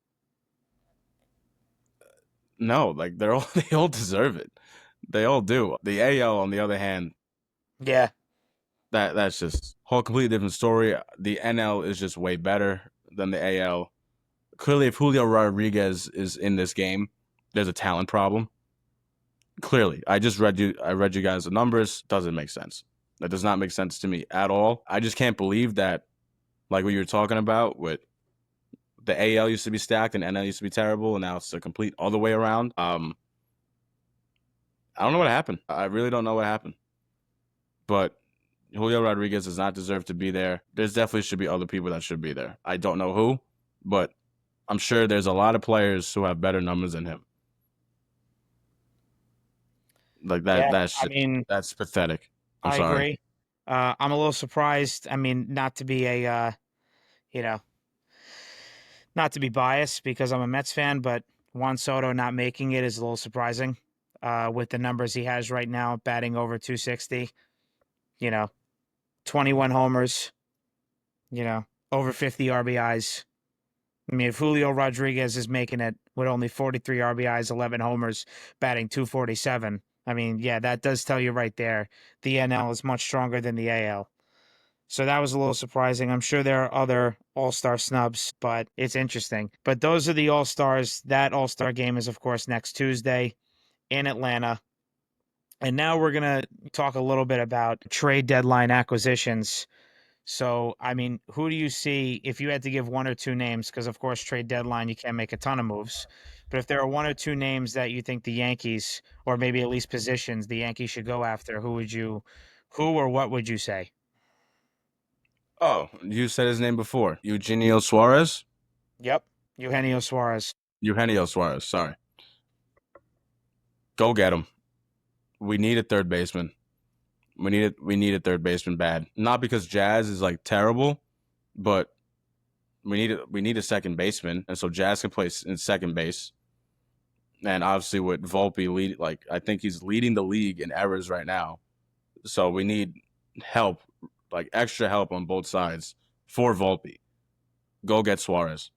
No, like they all deserve it. They all do. The AL, on the other hand, Yeah. that's just a whole completely different story. The NL is just way better than the AL. Clearly, if Julio Rodriguez is in this game, there's a talent problem. Clearly, I read you guys the numbers. Doesn't make sense. That does not make sense to me at all. I just can't believe that, like what you were talking about with the AL used to be stacked and NL used to be terrible, and now it's a complete other way around. I don't know what happened. I really don't know what happened. But Julio Rodriguez does not deserve to be there. There's definitely should be other people that should be there. I don't know who, but I'm sure there's a lot of players who have better numbers than him. Like that. Yeah. I mean, That's pathetic. I'm I sorry. agree. I'm a little surprised. I mean, not to be a, you know, not to be biased because I'm a Mets fan, but Juan Soto not making it is a little surprising. With the numbers he has right now, batting over 260, 21 homers, over 50 RBIs. I mean, if Julio Rodriguez is making it with only 43 RBIs, 11 homers, batting 247, I mean, yeah, that does tell you right there the NL is much stronger than the AL. So that was a little surprising. I'm sure there are other all-star snubs, but it's interesting. But those are the all-stars. That all-star game is, of course, next Tuesday in Atlanta. And now we're going to talk a little bit about trade deadline acquisitions. So, I mean, who do you see if you had to give one or two names? Because, of course, trade deadline, you can't make a ton of moves. But if there are one or two names that you think the Yankees, or maybe at least positions the Yankees should go after, who or what would you say? Oh, you said his name before. Eugenio Suarez? Yep. Eugenio Suarez. Eugenio Suarez, sorry. Go get him. We need a third baseman. We need a third baseman bad. Not because Jazz is like terrible, but we need a second baseman, and so Jazz can play in second base. And obviously with Volpe lead, like I think he's leading the league in errors right now. So we need help, like extra help on both sides for Volpe. Go get Suarez.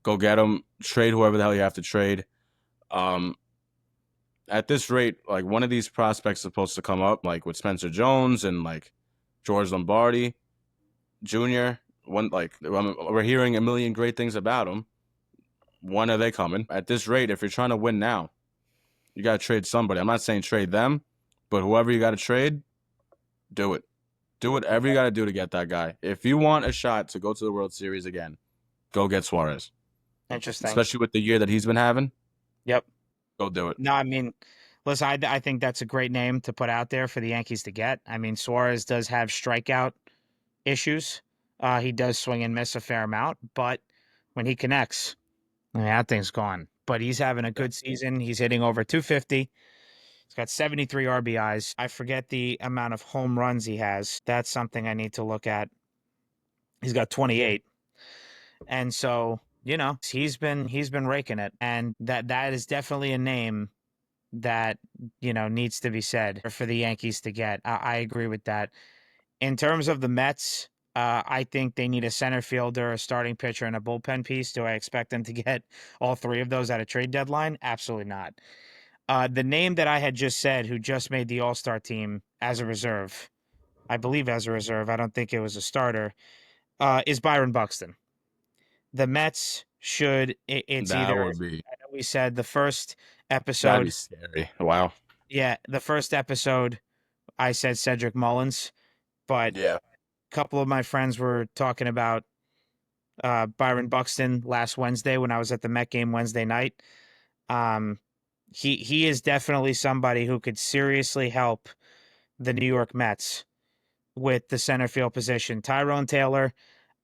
Go get him. Trade whoever the hell you have to trade. Um, at this rate, like one of these prospects is supposed to come up, like with Spencer Jones and like George Lombardi Jr. One like we're hearing a million great things about him. When are they coming? At this rate, if you're trying to win now, you got to trade somebody. I'm not saying trade them, but whoever you got to trade, do it. Do whatever you got to do to get that guy. If you want a shot to go to the World Series again, go get Suarez. Interesting. Especially with the year that he's been having, Yep. go do it. No, I mean, listen, I think that's a great name to put out there for the Yankees to get. I mean, Suarez does have strikeout issues. He does swing and miss a fair amount, but when he connects, I mean, that thing's gone. But he's having a Yeah. good season. He's hitting over 250. He's got 73 RBIs. I forget the amount of home runs he has. That's something I need to look at. He's got 28. And so, he's been raking it. And that is definitely a name that, needs to be said for the Yankees to get. I agree with that. In terms of the Mets, I think they need a center fielder, a starting pitcher, and a bullpen piece. Do I expect them to get all three of those at a trade deadline? Absolutely not. The name that I had just said, who just made the All Star team as a reserve, I believe as a reserve, I don't think it was a starter, is Byron Buxton. The Mets should, it's That either, would be I know we said the first that'd be episode, scary. Wow. yeah, the first episode, I said Cedric Mullins, but Yeah. a couple of my friends were talking about Byron Buxton last Wednesday when I was at the Met game Wednesday night. Um, he is definitely somebody who could seriously help the New York Mets with the center field position. Tyrone Taylor,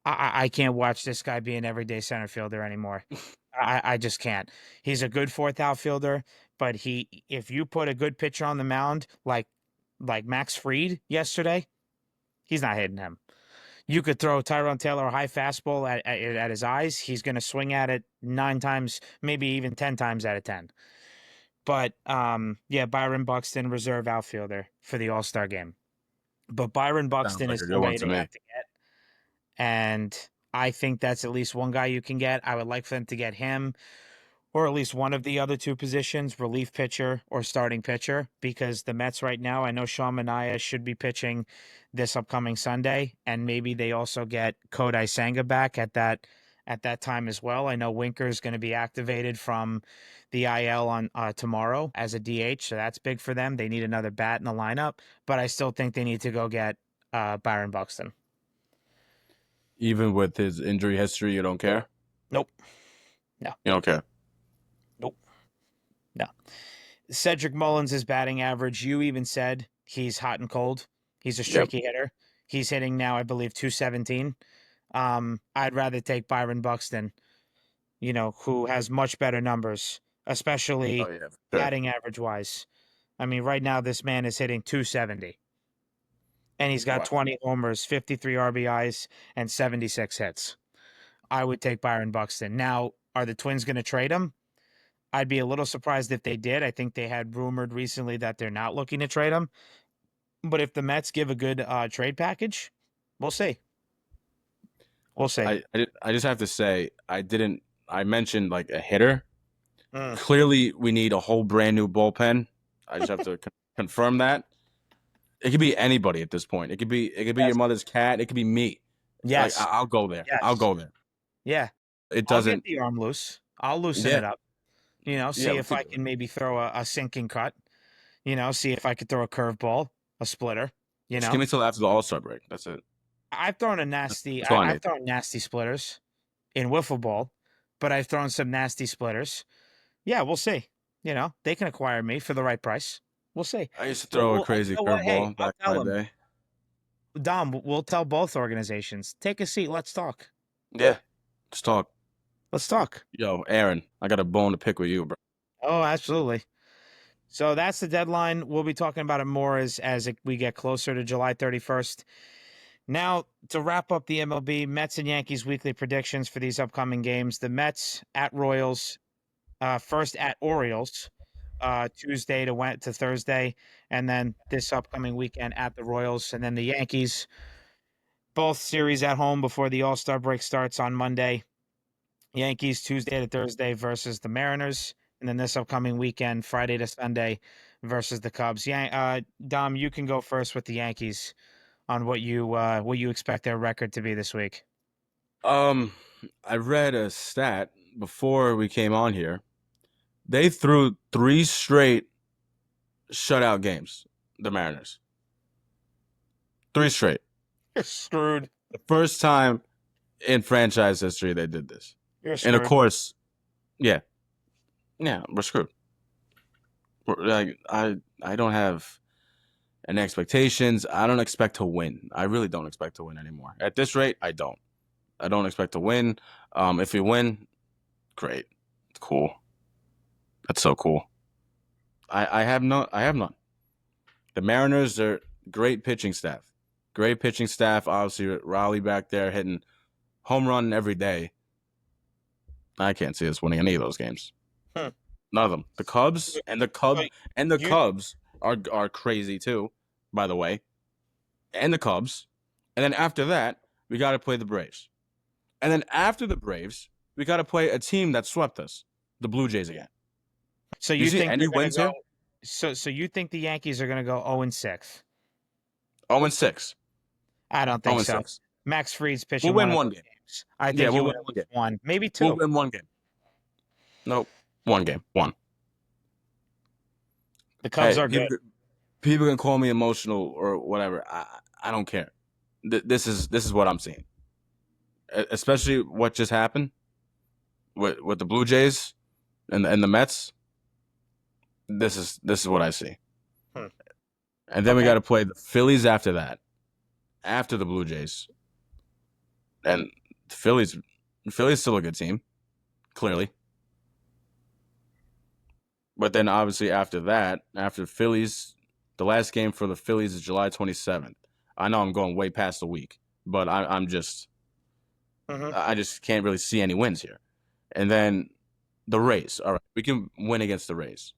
I can't watch this guy be an everyday center fielder anymore. I just can't. He's a good fourth outfielder, but if you put a good pitcher on the mound like Max Fried yesterday, he's not hitting him. You could throw Tyrone Taylor a high fastball at his eyes. He's going to swing at it 9 times, maybe even 10 times out of 10. But yeah, Byron Buxton, reserve outfielder for the All Star game. But Byron Sounds Buxton like is a good one somebody to they me. have to get, and I think that's at least one guy you can get. I would like for them to get him or at least one of the other two positions, relief pitcher or starting pitcher, because the Mets right now, I know Sean Manaea should be pitching this upcoming Sunday, and maybe they also get Kodai Senga back at that time as well. I know Winker is going to be activated from the IL on tomorrow as a DH, so that's big for them. They need another bat in the lineup, but I still think they need to go get Byron Buxton. Even with his injury history, you don't care. Nope. No. You don't care. Nope. No. Cedric Mullins' batting average, you even said he's hot and cold. He's a Yep. streaky hitter. He's hitting now, I believe, 217. I'd rather take Byron Buxton, who has much better numbers, Oh especially yeah, for sure. batting average wise. I mean, right now this man is hitting 270, and he's got Wow. 20 homers, 53 RBIs, and 76 hits. I would take Byron Buxton. Now, are the Twins going to trade him? I'd be a little surprised if they did. I think they had rumored recently that they're not looking to trade him. But if the Mets give a good trade package, we'll see. We'll see. I just have to say I didn't. I mentioned like a hitter. Mm. Clearly, we need a whole brand new bullpen. I just have to confirm that. It could be anybody at this point. It could be your Yes. mother's cat. It could be me. Like Yes. I'll go there. I'll Yes. go there. Yeah. It I'll get doesn't. the arm loose. I'll loosen Yeah. it up. Yeah. See We if could I do it. can maybe throw a sinking cut. See if I could throw a curveball, a splitter. You Just give know, me till after the All Star break. That's it. I've thrown a nasty. That's all I I've need. thrown nasty splitters in wiffle ball, but I've thrown some nasty splitters. Yeah, we'll see. They can acquire me for the right price. We'll see. I used to throw a Well, you crazy know what? Hey, curveball I'll back in tell my them. day. Dom, we'll tell both organizations. Take a seat. Let's talk. Yeah. Let's talk. Let's talk. Yo, Aaron, I got a bone to pick with you, bro. Oh, absolutely. So that's the deadline. We'll be talking about it more we get closer to July 31st. Now, to wrap up the MLB, Mets and Yankees weekly predictions for these upcoming games. The Mets at Royals. First at Orioles, Tuesday to Thursday, and then this upcoming weekend at the Royals, and then the Yankees. Both series at home before the All-Star break starts on Monday. Yankees Tuesday to Thursday versus the Mariners, and then this upcoming weekend, Friday to Sunday, versus the Cubs. Dom, you can go first with the Yankees on what you expect their record to be this week. Um, I read a stat before we came on here. They threw 3 straight shutout games. The Mariners, 3 straight. You're screwed. The first time in franchise history they did this. You're And of screwed. course, yeah, yeah, we're screwed. Like I don't have any expectations. I don't expect to win. I really don't expect to win anymore. At this rate, I don't. I don't expect to win. If we win, great. It's cool. That's so cool. I have no I have none. The Mariners are great pitching staff. Great pitching staff. Obviously, Raleigh back there hitting home run every day. I can't see us winning any of those games. Hmm. None of them. The Cubs and the So you Cubs are crazy too, by the way. And the Cubs. And then after that, we got to play the Braves. And then after the Braves, we got to play a team that swept us, the Blue Jays again. so Do you you see think any they're gonna wins go? here? So you think the Yankees are gonna go 0-6? 0-6. I don't think so. 0-6. Max Fried's We'll pitching one win of one those game. games. I Yeah, think you we'll win win at one game. least one, maybe We'll two. win one game. Nope. One game. One. The Cubs Hey, are good. people can call me emotional or whatever. I don't care. This is what I'm seeing. Especially what just happened with the Blue Jays and the Mets. This is what I see. Hmm. And then we Okay. got to play the Phillies after that. After the Blue Jays. And the Phillies still a good team, clearly. But then obviously after that, after the Phillies, the last game for the Phillies is July 27th. I know I'm going way past the week, but Hmm. I just can't really see any wins here. And then the Rays. All right, we can win against the Rays.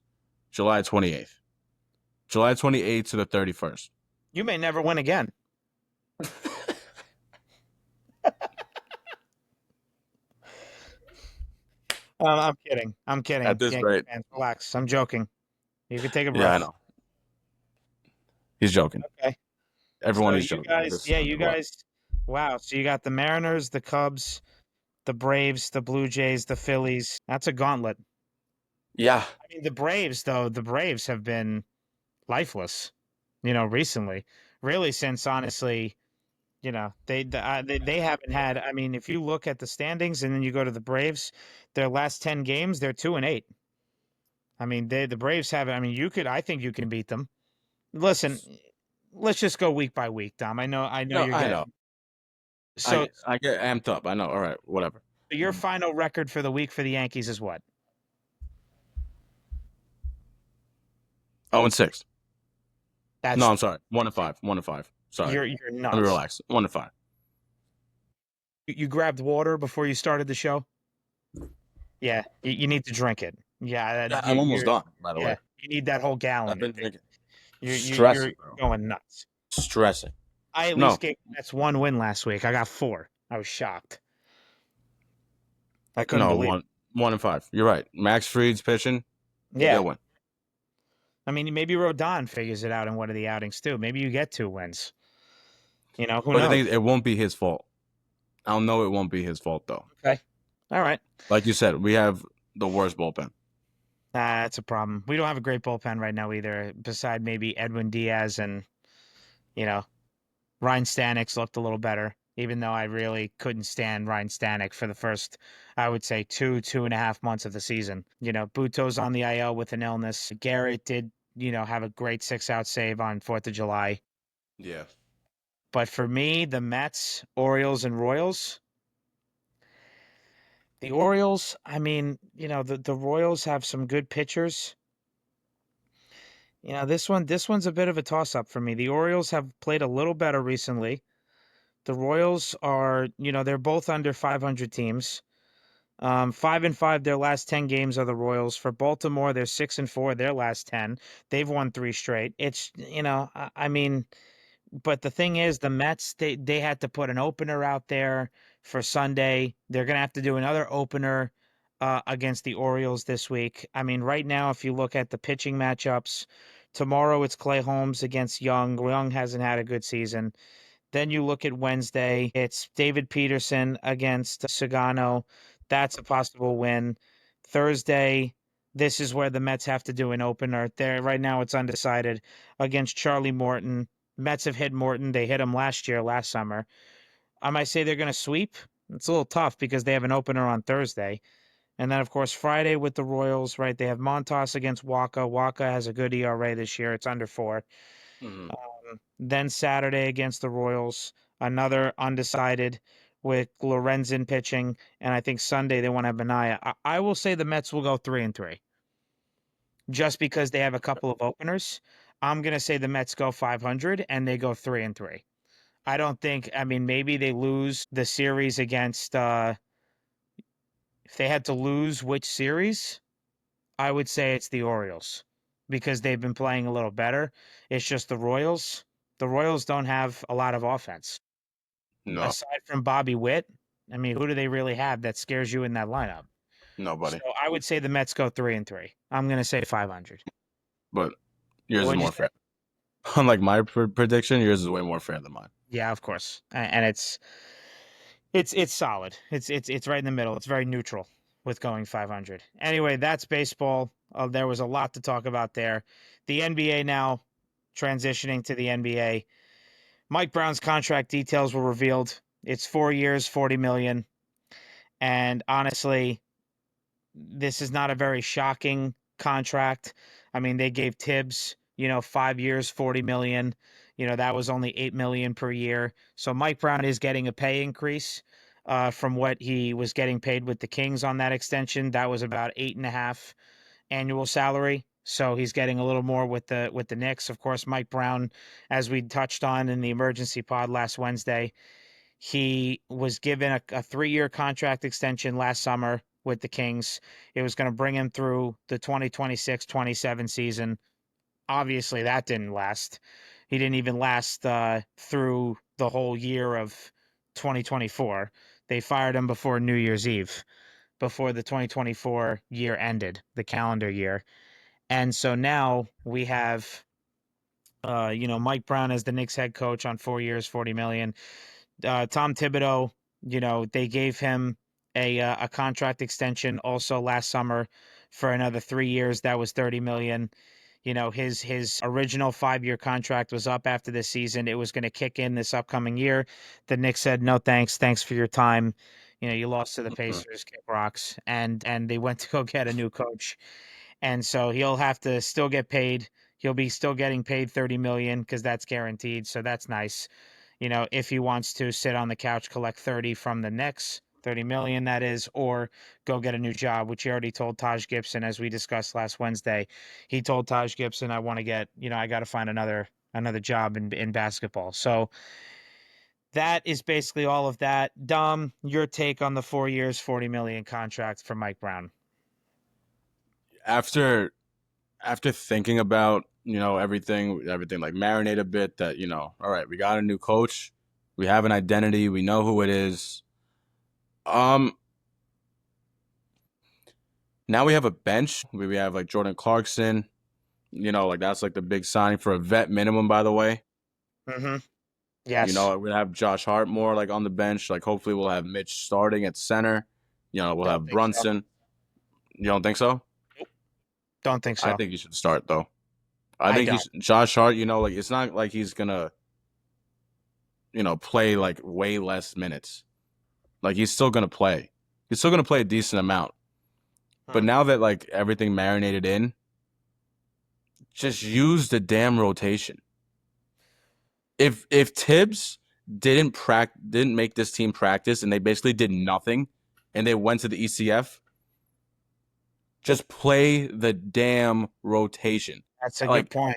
July 28th. July 28th to the 31st. You may never win again. I'm kidding. I'm At kidding. this Yankee rate, fans, relax. I'm joking. You can take a yeah, I breath. know. He's joking. Okay. Everyone So is you joking. guys, This yeah, is you what? guys. Wow. So you got the Mariners, the Cubs, the Braves, the Blue Jays, the Phillies. That's a gauntlet. Yeah. I mean, the Braves, though, the Braves have been lifeless, recently. Really, since honestly, they haven't had. I mean, if you look at the standings and then you go to the Braves, their last 10 games, they're 2-8. I mean, the Braves have. I mean, I think you can beat them. Listen, let's just go week by week, Dom. I know No, you're I know. getting so. I get amped up. I know. All right, whatever. Your final record for the week for the Yankees is what? 0-6. No, That's I'm sorry. 1-5. 1-5. Sorry. you're Let me nuts. relax. 1-5. You grabbed water before you started the show. Yeah, you need to drink it. Yeah, Yeah, I'm almost done. By the way, yeah, you need that whole I've gallon. been drinking. You're Stressing, bro. going nuts. Stressing. I at No, least gave that's one win last week. I got four. I was shocked. I couldn't no. believe One and 5. You're right. Max Fried's pitching. it. They'll Yeah. win. I mean, maybe Rodon figures it out in one of the outings too. Maybe you get two wins. Who But the knows? thing is, it won't be his fault. I'll know it won't be his fault though. Okay. All right. Like you said, we have the worst bullpen. That's a problem. We don't have a great bullpen right now either, beside maybe Edwin Diaz and, you know, Ryan Stanek's looked a little better, even though I really couldn't stand Ryan Stanek for the first, I would say, 2.5 months of the season. Buto's on the IL with an illness. Garrett did, have a great 6-out save on 4th of July. Yeah. But for me, the Mets, Orioles, and Royals, the Orioles, I mean, the Royals have some good pitchers. This one's a bit of a toss-up for me. The Orioles have played a little better recently. The Royals are, they're both under 500 teams. 5-5 their last 10 games are the Royals. For Baltimore, they're 6-4 their last 10. They've won three straight. It's, I mean, but the thing is, the Mets, they had to put an opener out there for Sunday. They're gonna have to do another opener against the Orioles this week. I mean, right now, if you look at the pitching matchups, tomorrow it's Clay Holmes against Young. Young hasn't had a good season. Then you look at Wednesday, it's David Peterson against Sagano. That's a possible win. Thursday, this is where the Mets have to do an opener. There right now it's undecided against Charlie Morton. Mets have hit Morton. They hit him last year, last summer. I might say they're going to sweep. It's a little tough because they have an opener on Thursday. And then, of course, Friday with the Royals, right? They have Montas against Waka. Waka has a good ERA this year. It's under 4. Hmm. Then Saturday against the Royals, another undecided with Lorenzen pitching, and I think Sunday they want to have Mania. I will say the Mets will go 3-3 just because they have a couple of openers. I'm gonna say the Mets go 500 and they go 3-3. I don't think. I mean, maybe they lose the series against. If they had to lose which series, I would say it's the Orioles because they've been playing a little better. It's just the Royals. The Royals don't have a lot of offense. No, Aside from Bobby Witt, I mean, who do they really have that scares you in that lineup? So nobody. I would say the Mets go 3-3. I'm going to say 500. But yours is What'd you more say? fair. Unlike my prediction, yours is way more fair than mine. Yeah, of course. And it's solid. It's right in the middle. It's very neutral with going 500. Anyway, that's baseball. There was a lot to talk about there. The NBA now transitioning to the NBA. Mike Brown's contract details were revealed. It's 4 years, 40 million. And honestly, this is not a very shocking contract. I mean, they gave Tibbs, 5 years, 40 million. That was only 8 million per year. So Mike Brown is getting a pay increase from what he was getting paid with the Kings on that extension. That was about 8.5 annual salary. So he's getting a little more with the Knicks. Of course, Mike Brown, as we touched on in the emergency pod last Wednesday, he was given a 3-year contract extension last summer with the Kings. It was going to bring him through the 2026-27 season. Obviously, that didn't last. He didn't even last through the whole year of 2024. They fired him before New Year's Eve, before the 2024 year ended, the calendar year. And so now we have, Mike Brown as the Knicks head coach on 4 years, 40 million. Tom Thibodeau, they gave him a contract extension also last summer for another 3 years. That was 30 million. His original 5-year contract was up after this season. It was going to kick in this upcoming year. The Knicks said no thanks. Thanks for your time. You lost to the Mhm. Pacers, kick rocks, and they went to go get a new coach. And so he'll have to still get paid. He'll be still getting paid 30 million because that's guaranteed. So that's nice. If he wants to sit on the couch, collect 30 from the Knicks, 30 million that is, or go get a new job, which he already told Taj Gibson, as we discussed last Wednesday. He told Taj Gibson, I want to get, I got to find another job in basketball. So that is basically all of that. Dom, your take on the 4 years, 40 million contract for Mike Brown. After thinking about everything like marinate a bit. That all right, we got a new coach, we have an identity, we know who it is. Um, Now we have a bench. We have like Jordan Clarkson. Like that's like the big signing for a vet minimum, by the way. Mm-hmm. Yes. We have Josh Hart more like on the bench. Like hopefully we'll have Mitch starting at center. We'll Don't have think so. Brunson. You don't think so? Nope. Don't think I so. think he should start though. I I think don't. he's Josh Hart. Like it's not like he's gonna play like way less minutes. Like he's still gonna play. He's still gonna play a decent amount. But Hmm. now that like everything marinated in, just use the damn rotation. If Tibbs didn't make this team practice and they basically did nothing and they went to the ECF, just play the damn rotation. That's a good Like point.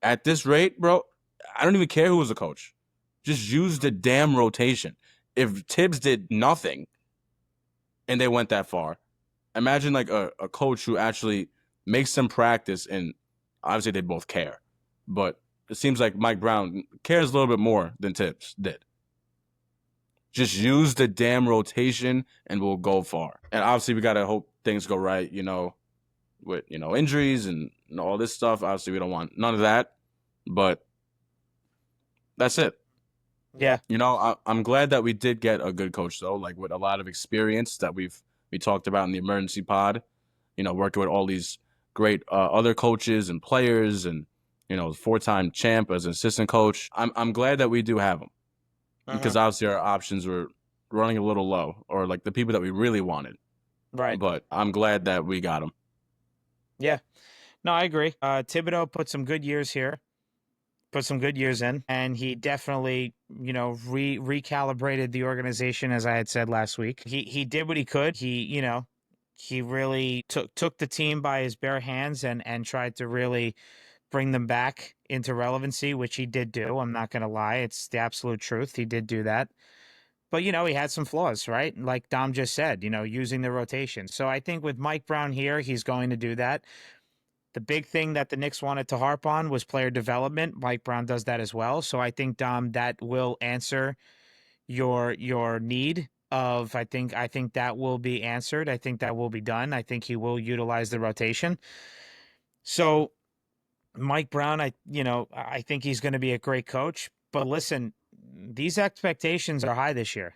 at this rate, bro, I don't even care who was the coach. Just use the damn rotation. If Tibbs did nothing, and they went that far. Imagine like a coach who actually makes them practice, and obviously they both care, but it seems like Mike Brown cares a little bit more than Tibbs did. Just use the damn rotation and we'll go far. And obviously we gotta hope things go right, with injuries and all this stuff. Obviously we don't want none of that. But that's it. Yeah. I'm glad that we did get a good coach though, like with a lot of experience that we talked about in the emergency pod. Working with all these great other coaches and players, and 4-time champ as an assistant coach. I'm glad that we do have him Hmm. because obviously our options were running a little low, or like the people that we really wanted. Right. But I'm glad that we got him. Yeah. No, I agree. Thibodeau put some good years here, put some good years in, and he definitely, recalibrated the organization, as I had said last week. He did what he could. He really took the team by his bare hands and tried to really bring them back into relevancy, which he did do. I'm not going to lie. It's the absolute truth. He did do that. But, he had some flaws, right? Like Dom just said, using the rotation. So I think with Mike Brown here, he's going to do that. The big thing that the Knicks wanted to harp on was player development. Mike Brown does that as well. So I think, Dom, that will answer your need of I think that will be answered. I think that will be done. I think he will utilize the rotation. So Mike Brown, I think he's going to be a great coach. But listen, these expectations are high this year.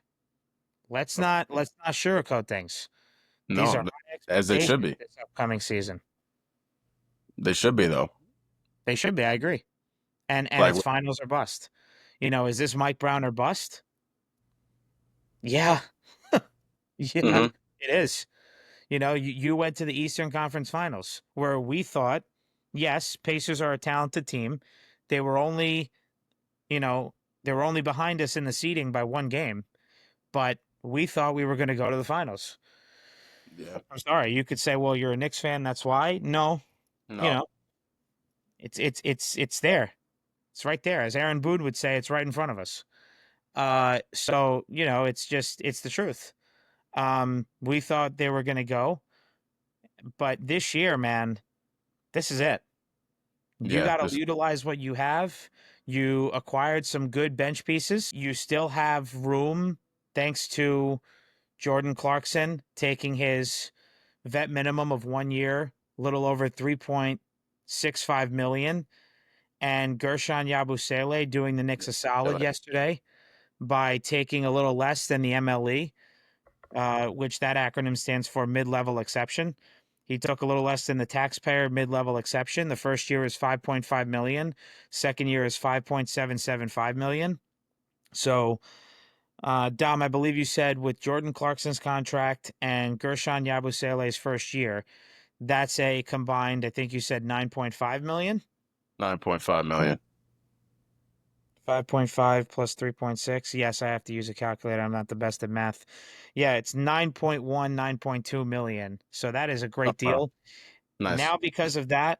Let's not sugarcoat things. These are No, high as they should expectations be. this upcoming season. They should be though. They should be. I agree. And Like, it's finals or bust. Is this Mike Brown or bust? Yeah, yeah, hmm it is. You went to the Eastern Conference Finals where we thought, yes, Pacers are a talented team. They were only, you know, they were only behind us in the seeding by one game, but we thought we were going to go to the finals. yeah, I'm sorry, you could say, well, you're a Knicks fan, that's why. No, you no, know, it's there. It's right there. As Aaron Boone would say, it's right in front of us. So, it's the truth. We thought they were going to go, but this year, man, this is it. You yeah, got to this, utilize what you have. You acquired some good bench pieces. You still have room thanks to Jordan Clarkson taking his vet minimum of 1 year, little over 3.65 million, and Gershon Yabusele doing the Knicks a solid yesterday by taking a little less than the MLE, which that acronym stands for mid-level exception. He took a little less than the taxpayer mid-level exception. The first year is 5.5 million. Second year is 5.775 million. So, Dom, I believe you said with Jordan Clarkson's contract and Gershon Yabusele's first year, that's a combined, I think you said 9.5 million. 9.5 million. 5.5 plus 3.6. Yes, I have to use a calculator. I'm not the best at math. Yeah, it's 9.1, 9.2 million. So that is a Oh, great wow. deal. Nice. Now, because of that,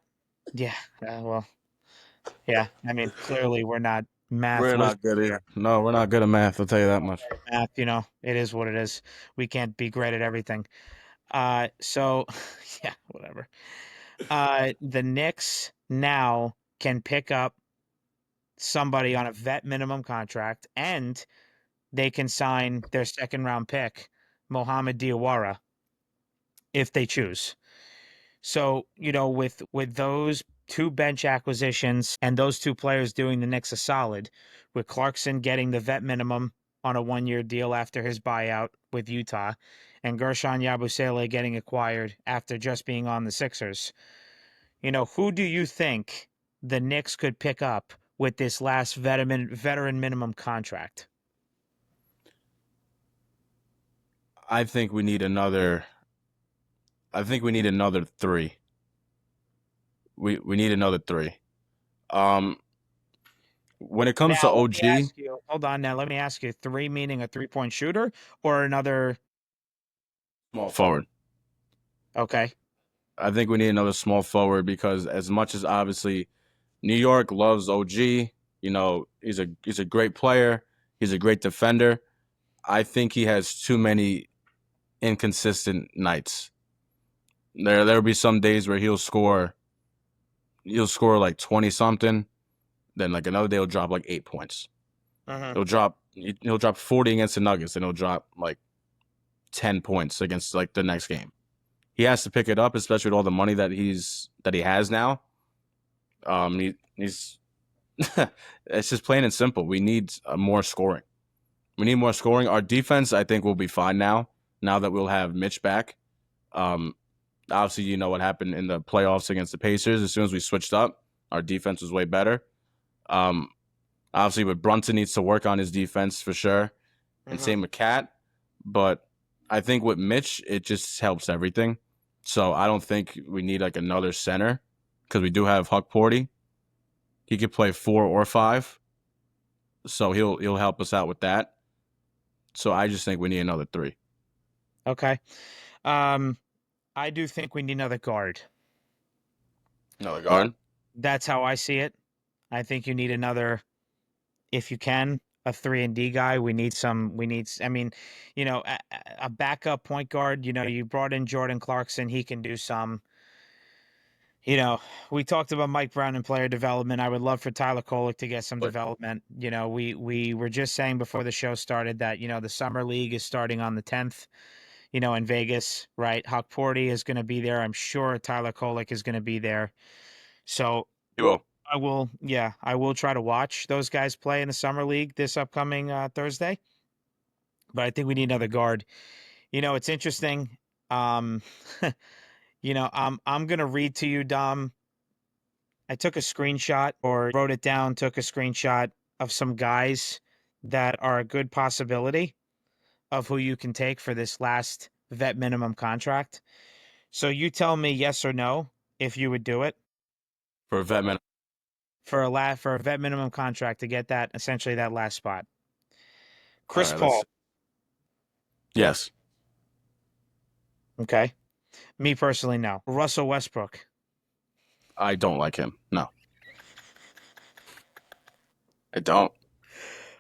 yeah, well, yeah, I mean, clearly we're not math We're wizards not good here. either. No, we're not good at math. I'll tell you that much. Math, it is what it is. We can't be great at everything. So yeah, whatever. The Knicks now can pick up somebody on a vet minimum contract, and they can sign their second round pick, Mohamed Diawara, if they choose. So, with those two bench acquisitions and those two players doing the Knicks a solid, with Clarkson getting the vet minimum on a 1 year deal after his buyout with Utah, and Gershon Yabusele getting acquired after just being on the Sixers, who do you think the Knicks could pick up with this last veteran minimum contract? I think we need another. I think we need another three. We need another three. Um, when it comes to Now, let me OG, ask you, hold on now. Let me ask you, three meaning a 3-point shooter or another? small forward. Okay. I think we need another small forward because as much as obviously New York loves OG, he's a great player. He's a great defender. I think he has too many. inconsistent nights. There'll be some days where he'll score like 20 something, then like another day he'll drop like 8 points. Hmm. He'll drop 40 against the Nuggets, and he'll drop like 10 points against like the next game. He has to pick it up, especially with all the money that he has now. He's it's just plain and simple. We need more scoring. We need more scoring. Our defense, I think, will be fine now. Now that we'll have Mitch back. Um, Obviously, you know what happened in the playoffs against the Pacers. As soon as we switched up, our defense was way better. Um, Obviously, with Brunson needs to work on his defense for sure, and Hmm. same with Cat. But I think with Mitch, it just helps everything. So I don't think we need like another center because we do have Huck Porty. He could play 4 or 5, so he'll help us out with that. So I just think we need another 3. Okay. Um, I do think we need another guard. Another guard. That's how I see it. I think you need another, if you can, a 3 and D guy. We need some. We need. I mean, a backup point guard. You brought in Jordan Clarkson. He can do some. You know, we talked about Mike Brown and player development. I would love for Tyler Kolek to get some But development. We were just saying before the show started that the summer league is starting on the 10th. In Vegas, right? Huck Porty is going to be there. I'm sure Tyler Kolek is going to be there. So he will. I will try to watch those guys play in the summer league this upcoming Thursday. But I think we need another guard. It's interesting. Um, I'm gonna read to you, Dom. I took a screenshot or wrote it down, took a screenshot of some guys that are a good possibility of who you can take for this last vet minimum contract. So you tell me yes or no if you would do it For a vet man. for a vet minimum contract to get that essentially that last spot. All Chris right, let's. Paul, Yes, okay. Me personally, no. Russell Westbrook. I don't like him. No, I don't.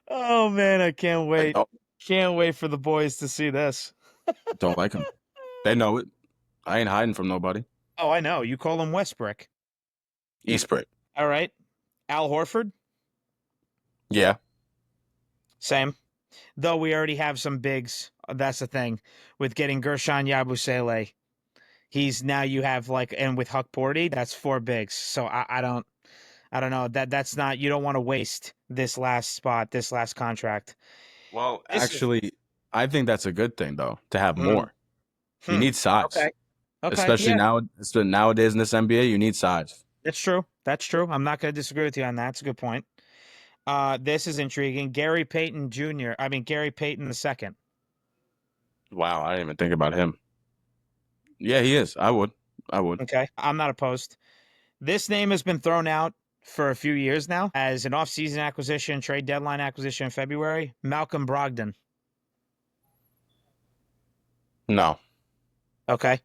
Oh man, I can't I wait. don't. Can't wait for the boys to see this. Don't like him. They know it. I ain't hiding from nobody. Oh, I know. You call him Westbrook. Eastbrook. All right. Al Horford, Yeah. same. Though we already have some bigs. That's the thing with getting Gershon Yabusele. He's now you have like and with Huck Porty, that's 4 bigs. So I don't know. That's not you don't want to waste this last spot, this last contract. Well, This is actually, I think that's a good thing though to have hmm, more. You need size, okay. Okay. especially Yeah, now. Nowadays in this NBA, you need size. that's true. That's true. I'm not going to disagree with you on that. That's a good point. This is intriguing. Gary Payton Jr. I mean Gary Payton the second. Wow, I didn't even think about him. Yeah, he is. I would. I would. Okay. I'm not opposed. This name has been thrown out for a few years now as an offseason acquisition, trade deadline acquisition in February. Malcolm Brogdon. No. Okay.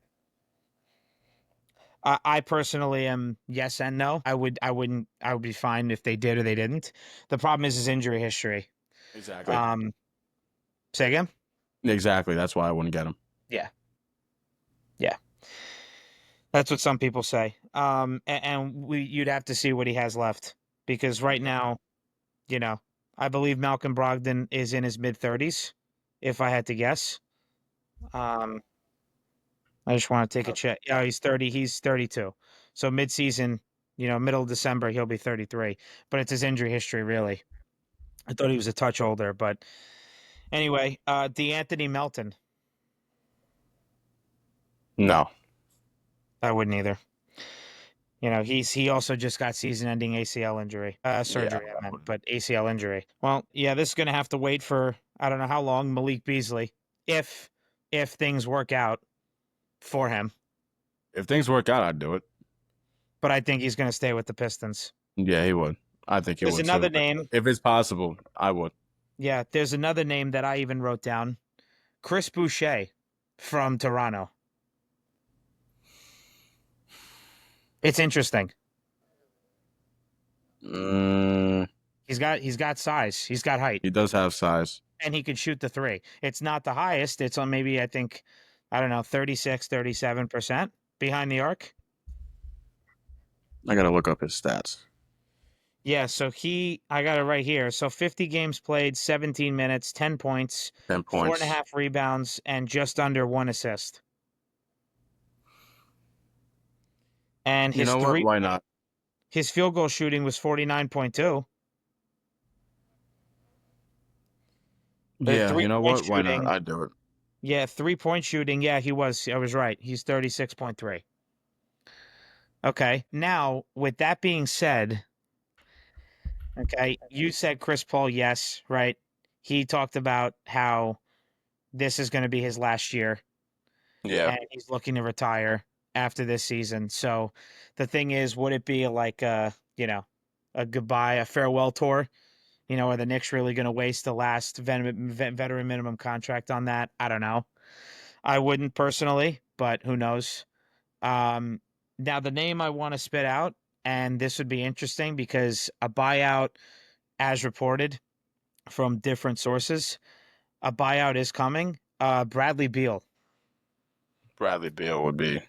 I personally am yes and no. I would be fine if they did or they didn't. The problem is his injury history. Exactly. Um, Say again? Exactly. That's why I wouldn't get him. Yeah. Yeah. That's what some people say. You'd have to see what he has left because right Exactly. now, you know, I believe Malcolm Brogdon is in his mid 30s, if I had to guess. Um, I just want to take a check. Yeah, he's 30. He's 32. So mid-season, middle of December, he'll be 33. But it's his injury history, really. I thought he was a touch older, but anyway, DeAnthony Melton. No. I wouldn't either. He also just got season-ending ACL injury, Yeah. surgery. I meant, but ACL injury. Well, yeah, this is going to have to wait for I don't know how long. Malik Beasley, if if things work out for him, If things work out, I'd do it. but I think he's going to stay with the Pistons. Yeah, he would. I think he There's would another too. But name. if it's possible, I would. Yeah, there's another name that I even wrote down. Chris Boucher from Toronto. It's interesting. Mm, He's got size. He's got height. he does have size. And he could shoot the three. It's not the highest. It's on maybe I think I don't know, 36, 37% behind the arc. I gotta look up his stats. Yeah, so I got it right here. So 50 games played, 17 minutes, 10 points, 10 points. 4.5 rebounds, and just under 1 assist. And You know what? Why not? his field goal shooting was 49.2. The Yeah, you know 3-point what? Why not? shooting, I'd do it. yeah, 3-point shooting. Yeah, I was right. He's 36.3. Okay. Now, with that being said, okay, you said Chris Paul, yes, right? He talked about how this is going to be his last year Yeah. and he's looking to retire after this season. So the thing is, would it be like a goodbye, a farewell tour? Are the Knicks really going to waste the last veteran minimum contract on that? I don't know. I wouldn't personally, but who knows? Um, Now the name I want to spit out, and this would be interesting because a buyout, as reported from different sources, a buyout is coming. Bradley Beal. Bradley Beal would be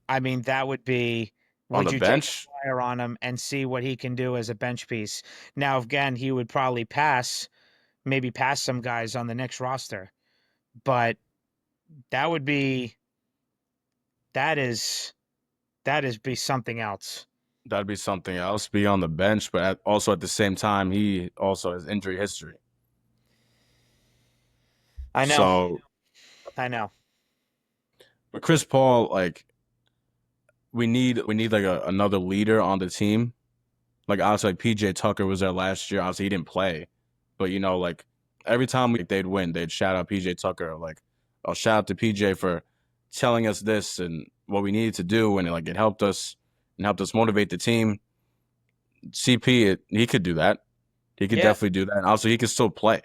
I mean, that would be. on Would the you take a bench. flyer on him and see what he can do as a bench piece? Now, again, he would probably maybe pass some guys on the next roster, but that would be that is be something else. That'd be something else. Be on the bench, but also at the same time, he also has injury history. I know, So, I know. but Chris Paul, like we need like another leader on the team. Like obviously, like PJ Tucker was there last year. Obviously, he didn't play, but like every time they'd win, they'd shout out PJ Tucker. Like, oh, shout out to PJ for telling us this and what we needed to do, and it helped us and helped us motivate the team. CP, he could do that. He could Yeah, definitely do that. And also, he could still play.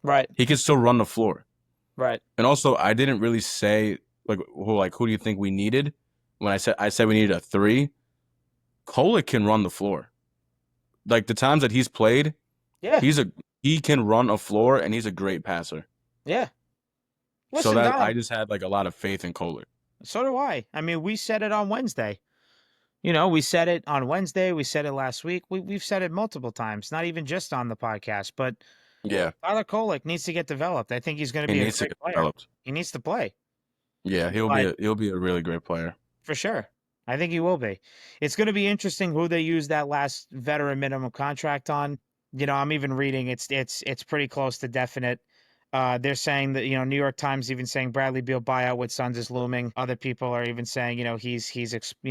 right, He could still run the floor. right. And also, I didn't really say who do you think we needed when I said we needed a three. Kolek can run the floor. Like the times that he's played, Yeah, he can run a floor and he's a great passer. yeah. So Listen, that Dom, I just had like a lot of faith in Kolek. so do I. I mean, we said it on Wednesday. We said it on Wednesday. We said it last week. We've said it multiple times, not even just on the podcast, but Yeah, Tyler Kolek needs to get developed. I think he's going to he be a needs to great get player. developed. He needs to play, Yeah, but he'll be a really great player. for sure, I think he will be. It's going to be interesting who they use that last veteran minimum contract on. I'm even reading it's pretty close to definite. They're saying that New York Times even saying Bradley Beal buyout with Suns is looming. Other people are even saying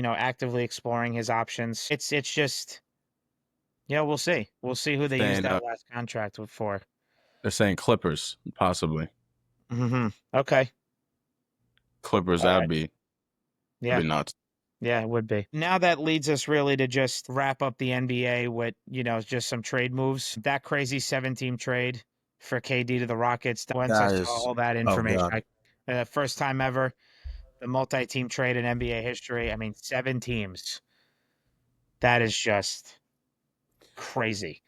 actively exploring his options. It's just we'll see. We'll see who they use Saying that last contract for. they're saying Clippers possibly. Okay. Clippers All right. that'd Yeah. be nuts. Yeah, it would be. Now that leads us really to just wrap up the NBA with, just some trade moves. That crazy 7-team trade for KD to the Rockets. Once I That saw is all that oh information, god. first time ever, the multi-team trade in NBA history. I mean, 7 teams. That is just crazy.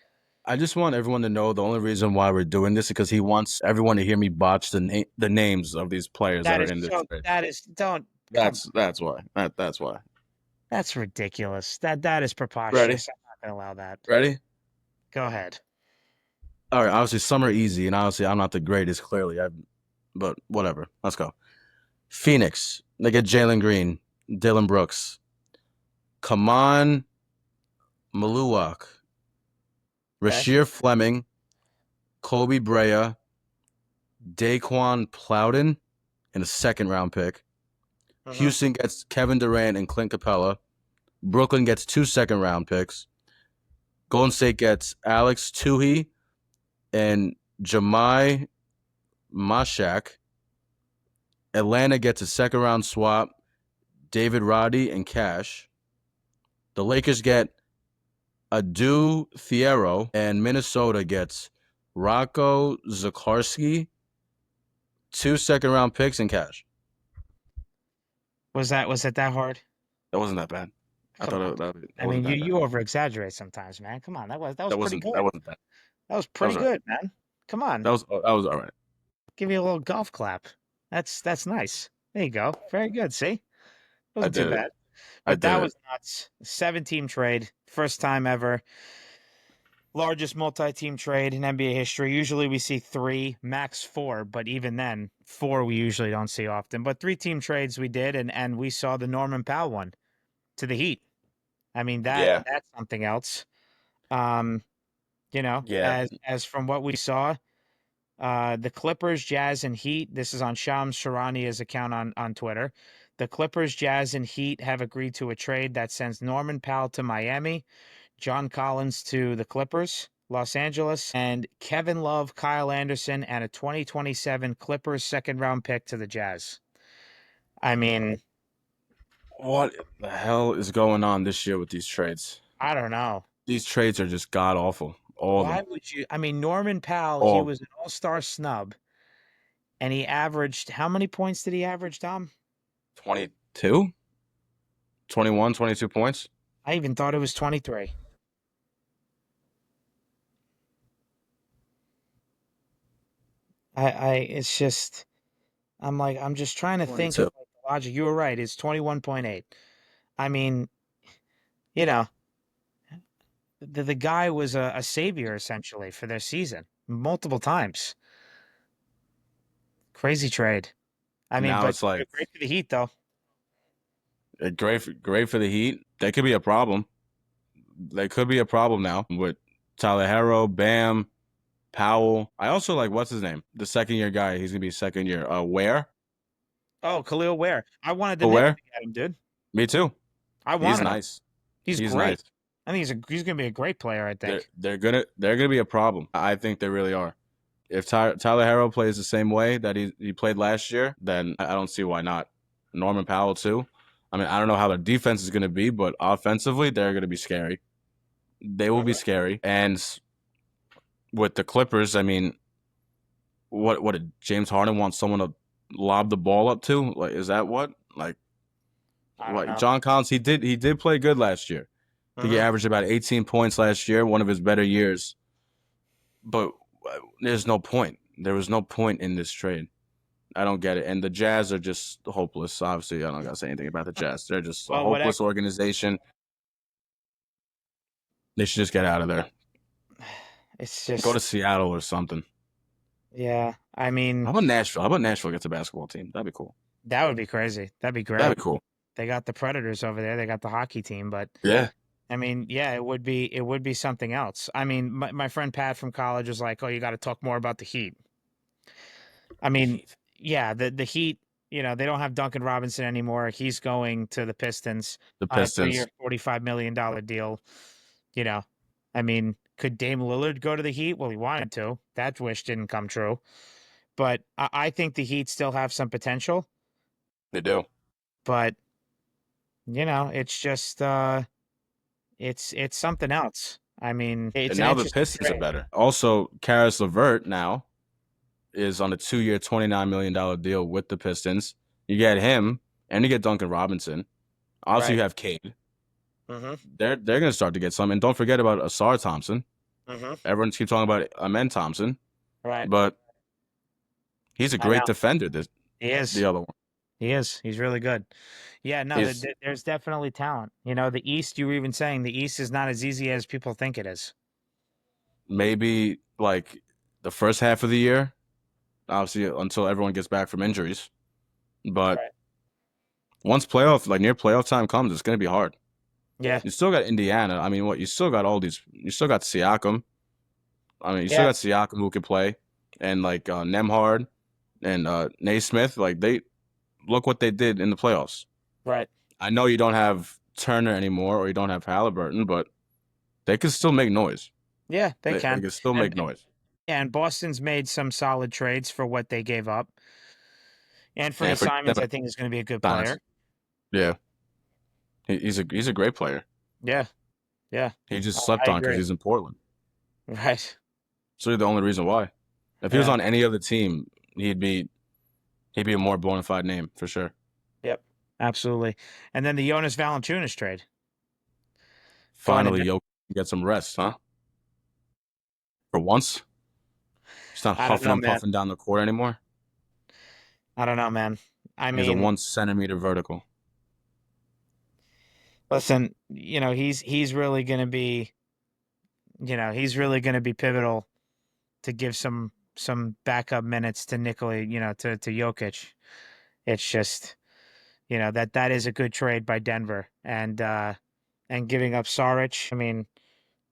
I just want everyone to know the only reason why we're doing this is because he wants everyone to hear me botch the names of these players that That are is in this so. trade. That is don't come. That's why. That's why. That's ridiculous. That is Ready? preposterous. I'm not gonna allow that. Ready? Go ahead. All right. Obviously, some are easy, and obviously, I'm not the greatest. Clearly, but whatever. Let's go. Phoenix. They get Jalen Green, Dylan Brooks, Kaman Maluak, Okay. Rasheer Fleming, Kobe Brea, Daquan Plowden, and a second round pick. Mm-hmm. Houston gets Kevin Durant and Clint Capella. Brooklyn gets 2 second-round picks. Golden State gets Alex Tuhi and Jamai Mashak. Atlanta gets a second-round swap, David Roddy and Cash. The Lakers get Adu Fierro, and Minnesota gets Rocco Zakarski, 2 second-round picks and cash. Was it that hard? That wasn't that bad. I Come thought on. that I mean, wasn't you that bad. you over exaggerate sometimes, man. Come on. That was pretty That good. wasn't bad. That was That pretty was all right. good, man. Come on. That was all right. Give you a little golf clap. That's nice. There you go. Very good. See, I wasn't too did it. bad. I But did that it. was nuts. 7 team trade, first time ever. Largest multi-team trade in NBA history. Usually we see three, max four, but even then, four we usually don't see often. But 3 team trades we did, and we saw the Norman Powell one to the Heat. I mean Yeah. that's something else. Um, Yeah. as from what we saw, the Clippers, Jazz, and Heat. This is on Shams Sharania's account on Twitter. The Clippers, Jazz, and Heat have agreed to a trade that sends Norman Powell to Miami, John Collins to the Clippers, Los Angeles, and Kevin Love, Kyle Anderson, and a 2027 Clippers second round pick to the Jazz. I mean, What the hell is going on this year with these trades? I don't know. These trades are just god awful. All of Why them. would you? I mean, Norman Powell, he All was an all star snub, and he averaged how many points did he average, Dom? 22, 21, 22 points. I even thought it was 23. It's just, I'm just trying to think of 22. like the logic. You were right. It's 21.8. I mean, you know, the guy was a savior essentially for their season multiple times. Crazy trade. I mean, Now but it's like great for the Heat though. great for the Heat. They could be a problem. They could be a problem now with Tyler Hero, Bam, Powell. I also like what's his name, the second year guy. He's gonna be second year. Where? Oh, Khalil Ware. I wanted the Knicks Where? to get him, dude. Me too. I He's wanted him. nice. He's He's great. nice. I think he's gonna be a great player. I think. They're gonna be a problem. I think they really are. If Tyler Hero plays the same way that he played last year, then I don't see why not. Norman Powell too. I mean, I don't know how their defense is going to be, but offensively, they're going to be scary. They will be Mhm. scary. And with the Clippers, I mean, what did James Harden want someone to lob the ball up to? Like, is that what? I don't Like know. John Collins, he did play good last year. I think he Hmm. averaged about 18 points last year, one of his better years. But there's no point. There was no point in this trade. I don't get it. And the Jazz are just hopeless. Obviously, I don't got to say anything about the Jazz. They're just a Well, whatever. hopeless organization. They should just get out of there. It's Go to just, Seattle or something. yeah. I mean, How about Nashville? How about Nashville gets a basketball team? That'd be cool. that would be crazy. That'd be That'd great. be cool. They got the Predators over there. They got the hockey team, but Yeah. I mean, yeah, it would be something else. I mean, my friend Pat from college was like, "Oh, you got to talk more about the Heat." I The mean, Heat. yeah, the Heat, they don't have Duncan Robinson anymore. He's going to the Pistons The on a Pistons. 3-year, $45 million deal. You know, I mean, could Dame Lillard go to the Heat? Well, he wanted to. That wish didn't come true. But I think the Heat still have some potential. They do. But it's just it's something else. I mean, And it's an now the interesting Pistons are trade. better. Also, Karis LeVert now is on a 2-year, $29 million deal with the Pistons. You get him, and you get Duncan Robinson. Also, Right. you have Cade. Mm-hmm. They're going to start to get some. And don't forget about Asar Thompson. Mm-hmm. Everyone keeps talking about Amen Thompson, Right. but he's a I great know. defender. He The is. other one, He is. He's really good. Yeah, no, he's there's definitely talent. The East, you were even saying the East is not as easy as people think it is. maybe like the first half of the year, obviously until everyone gets back from injuries. But Right. once playoff, like near playoff time comes, it's going to be hard. Yeah. You still got Indiana. I mean, what you still got all these. You still got Siakam. I mean, you still Yeah. got Siakam who can play, and like Nemhard and Naismith. Like they look what they did in the playoffs. Right. I know you don't have Turner anymore, or you don't have Halliburton, but they can still make noise. Yeah, they They can. can still make And noise. yeah, and Boston's made some solid trades for what they gave up. Anthony And for them, Simons, I think, is going to be a good Simons, player. yeah, he's a great player. Yeah. Yeah. He just I slept on because agree. he's in Portland. Right. It's really the only reason why. If he was Yeah. on any other team, he'd be a more bona fide name for sure. Yep. Absolutely. And then the Jonas Valanciunas trade going to Finally, Yo get some rest, huh? For once, he's not I don't huffing know, and man. puffing down the court anymore. I don't know, man. I He's a mean, 1 centimeter vertical. listen, he's really going to be, he's really going to be pivotal to give some backup minutes to Nikola, to Jokic. It's just, that is a good trade by Denver, and giving up Saric. I mean,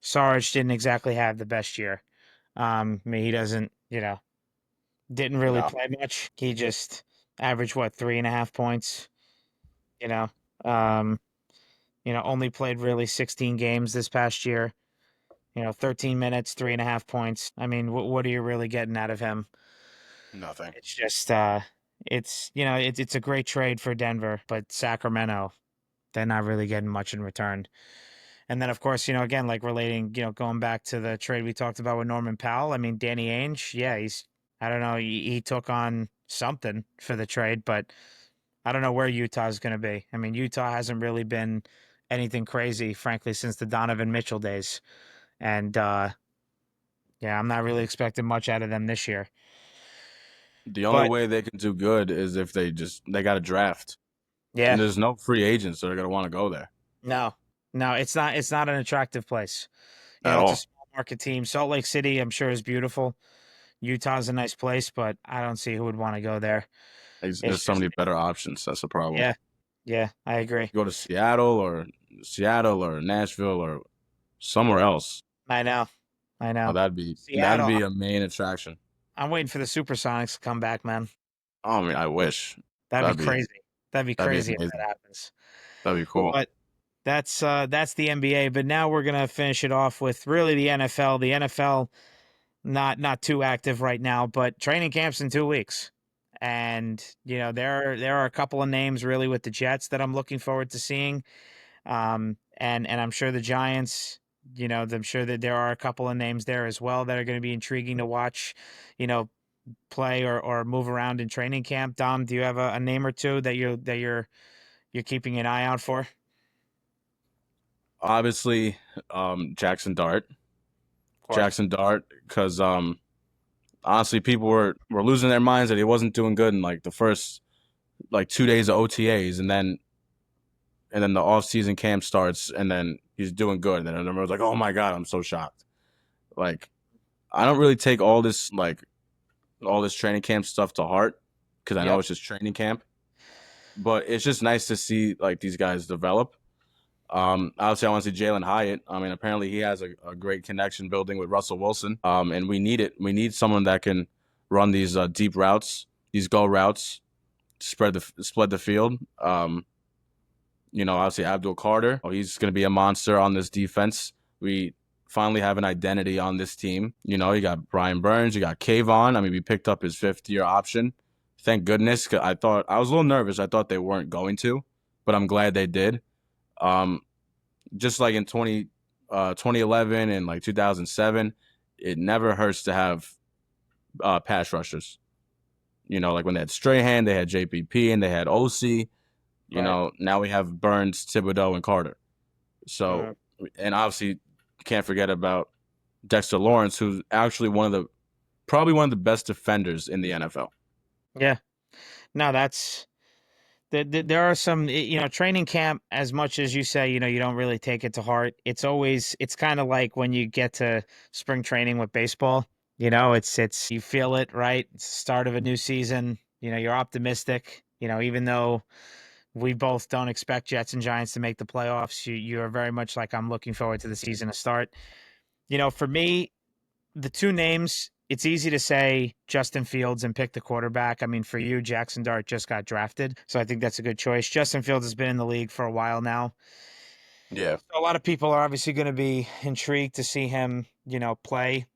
Saric didn't exactly have the best year. I mean, he doesn't, didn't really No, play much. He just averaged what, 3.5 points. You know, um, only played really 16 games this past year. 13 minutes, 3.5 points. I mean, what are you really getting out of him? nothing. It's just, it's a great trade for Denver, but Sacramento, they're not really getting much in return. And then, of course, again, like relating, going back to the trade we talked about with Norman Powell. I mean, Danny Ainge, yeah, I don't know, he took on something for the trade, but I don't know where Utah's going to be. I mean, Utah hasn't really been anything crazy, frankly, since the Donovan Mitchell days. And, yeah, I'm not really expecting much out of them this year. The only But way they can do good is if they got a draft, and yeah, there's no free agents that are gonna want to go there no, no, it's not an attractive place. at It's a all. small market team. Salt Lake City, I'm sure, is beautiful. Utah's a nice place, but I don't see who would want to go there. It's There's so just, many better options. That's the problem. yeah, yeah, I agree. Go to Seattle or Nashville or somewhere else. I know, I Oh, know. that'd Seattle, be a main attraction. I'm waiting for the Supersonics to come back, man. Oh, I mean, I wish That'd be that'd be crazy. That'd be that'd be crazy if that amazing. happens. That'd be cool. But that's the NBA. But now we're gonna finish it off with really the NFL. The NFL not too active right now, but training camps in 2 weeks. And there are a couple of names really with the Jets that I'm looking forward to seeing. And I'm sure the Giants, I'm sure that there are a couple of names there as well that are going to be intriguing to watch, you know, play or move around in training camp. Dom, do you have a name or two that you're keeping an eye out for? Obviously, Jackson Dart, Of course. because honestly, people were losing their minds that he wasn't doing good in like the first like 2 days of OTAs, and then the off season camp starts, and then he's doing good, and then everyone's like, "Oh my god, I'm so shocked." Like, I don't really take all this training camp stuff to heart because I know Yep. it's just training camp, but it's just nice to see like these guys develop. Obviously, I want to see Jalen Hyatt. I mean, apparently he has a great connection building with Russell Wilson. And we need it. We need someone that can run these deep routes, these go routes, spread the field. Obviously Abdul Carter. Oh, he's going to be a monster on this defense. We finally have an identity on this team. You got Brian Burns, you got Kayvon. I mean, we picked up his 5th year option. Thank goodness. 'Cause I was a little nervous. I thought they weren't going to, but I'm glad they did. Um, just like in 2011 and like 2007, it never hurts to have pass rushers. Like when they had Strahan, they had JPP, and they had OC. Right. Now we have Burns, Thibodeau, and Carter. So, Mhm. and obviously, can't forget about Dexter Lawrence, who's actually probably one of the best defenders in the NFL. Yeah. No, there are some, training camp, as much as you say, you don't really take it to heart. It's kind of like when you get to spring training with baseball, you feel it, right? It's the start of a new season. You're optimistic, even though we both don't expect Jets and Giants to make the playoffs. You're very much like, I'm looking forward to the season to start. For me, the two names, it's easy to say Justin Fields and pick the quarterback. I mean, for you, Jackson Dart just got drafted, so I think that's a good choice. Justin Fields has been in the league for a while now. Yeah. So a lot of people are obviously going to be intrigued to see him, play,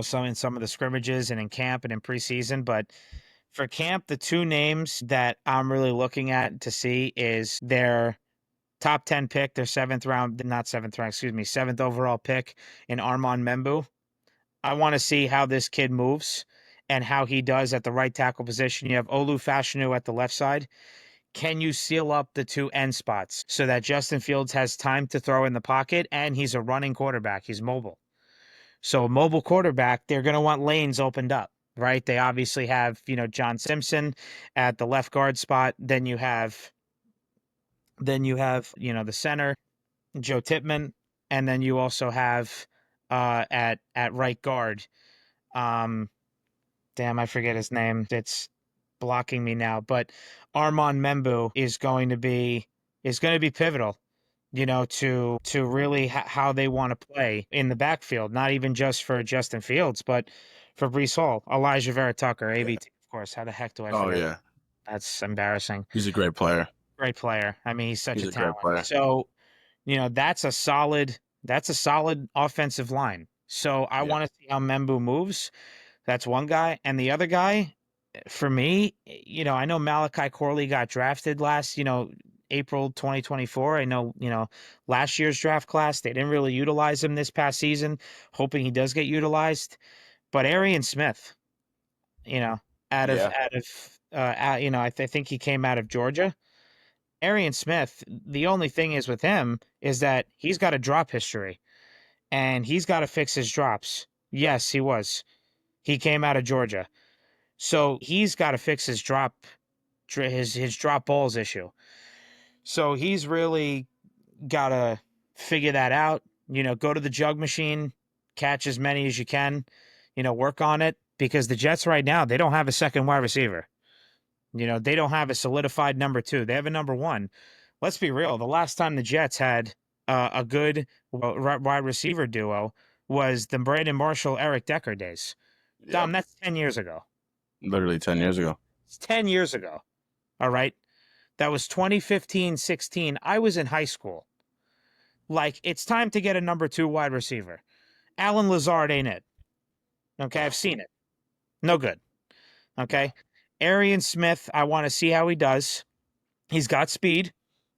some of the scrimmages and in camp and in preseason. But for camp, the two names that I'm really looking at to see is their top 10 pick, their seventh round, not seventh round, excuse me, seventh overall pick in Armand Membu. I want to see how this kid moves and how he does at the right tackle position. You have Olu Fashanu at the left side. Can you seal up the two end spots so that Justin Fields has time to throw in the pocket and he's a running quarterback? He's mobile. So, a mobile quarterback, they're going to want lanes opened up, right? They obviously have, John Simpson at the left guard spot. Then you have, the center, Joe Tipman, and then you also have at right guard. Um, Damn, I forget his name. It's blocking me now, but Armand Membu is going to be pivotal, to really how they want to play in the backfield, not even just for Justin Fields, but for Breece Hall, Elijah Vera Tucker, Yeah. AVT, of course. How the heck do I Oh forget? yeah. That's embarrassing. He's a great player. Great player. I mean, he's such He's a a great talent. player. So, that's a solid offensive line. So I Yeah. want to see how Membu moves. That's one guy. And the other guy, for me, I know Malachi Corley got drafted last, April 2024. I know, last year's draft class, they didn't really utilize him this past season, hoping he does get utilized. But Arian Smith, you know, Yeah. I think he came out of Georgia. Arian Smith, the only thing is with him is that he's got a drop history and he's got to fix his drops. Yes, he was. He came out of Georgia. So he's got to fix his drop balls issue. So he's really got to figure that out. Go to the jug machine, catch as many as you can, work on it because the Jets right now, they don't have a second wide receiver. They don't have a solidified number two. They have a number one. Let's be real. The last time the Jets had a good wide receiver duo was the Brandon Marshall, Eric Decker days. Yep. Dom, that's 10 years ago. Literally 10 years ago. It's 10 years ago. All right. That was 2015, 16. I was in high school. Like, it's time to get a number two wide receiver. Alan Lazard ain't it. Okay. I've seen it. No good. Okay. Arian Smith, I want to see how he does. He's got speed.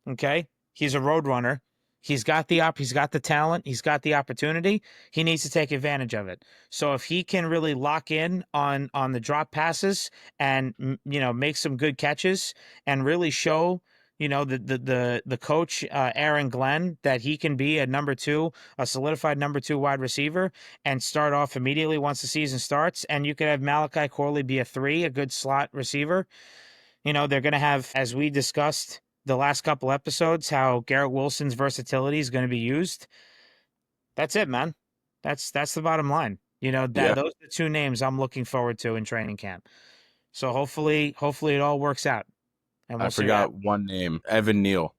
Okay. He's a road runner. He's got the talent, he's got the opportunity. He needs to take advantage of it. So if he can really lock in on the drop passes and make some good catches and really show the coach Aaron Glenn that he can be a solidified number two wide receiver and start off immediately once the season starts, and you could have Malachi Corley be a good slot receiver. They're going to have, as we discussed the last couple episodes, how Garrett Wilson's versatility is going to be used. That's it, man. That's the bottom line. Yeah. Those are the two names I'm looking forward to in training camp. So hopefully it all works out, and I we'll see what forgot happens. one name. Evan Neal.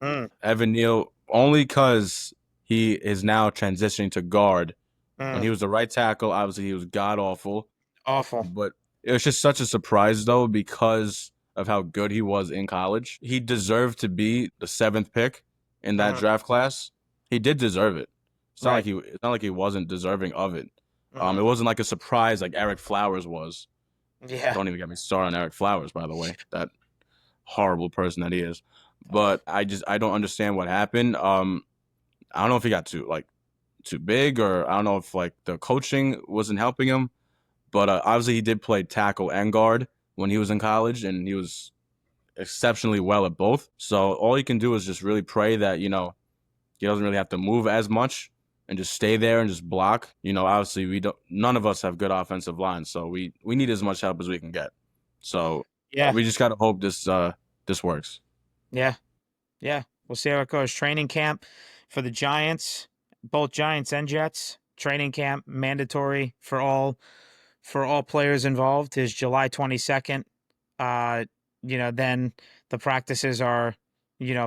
Mm, Evan Neal, only because he is now transitioning to guard. When mm, he was the right tackle, obviously he was god awful. awful. But it was just such a surprise though because of how good he was in college. He deserved to be the seventh pick in that Mm, draft class. He did deserve it. right. It's not like he wasn't deserving of it. Mm, It wasn't like a surprise like Eric Flowers was. yeah. Don't even get me started on Eric Flowers, by the way. That horrible person that he is. But I don't understand what happened. I don't know if he got too big, or I don't know if like the coaching wasn't helping him. But obviously, he did play tackle and guard when he was in college, and he was exceptionally well at both. So all you can do is just really pray that he doesn't really have to move as much and just stay there and just block. Obviously, we don't. None of us have good offensive lines, so we need as much help as we can get. So Yeah. we just gotta hope this works. Yeah. Yeah. We'll see how it goes. Training camp for the Giants, both Giants and Jets. Training camp mandatory for all players involved is July 22nd. Then the practices are,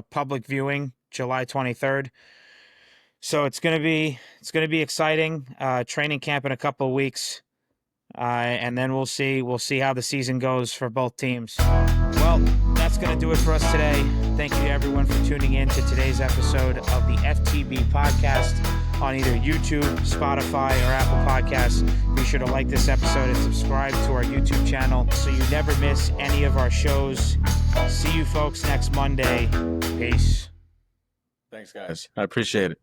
public viewing July 23rd. So it's gonna be exciting. Training camp in a couple of weeks. And then we'll see how the season goes for both teams. Well, that's going to do it for us today. Thank you to everyone for tuning in to today's episode of the FTB podcast on either YouTube, Spotify, or Apple Podcasts. Be sure to like this episode and subscribe to our YouTube channel so you never miss any of our shows. See you folks next Monday. Peace. Thanks, guys. I appreciate it.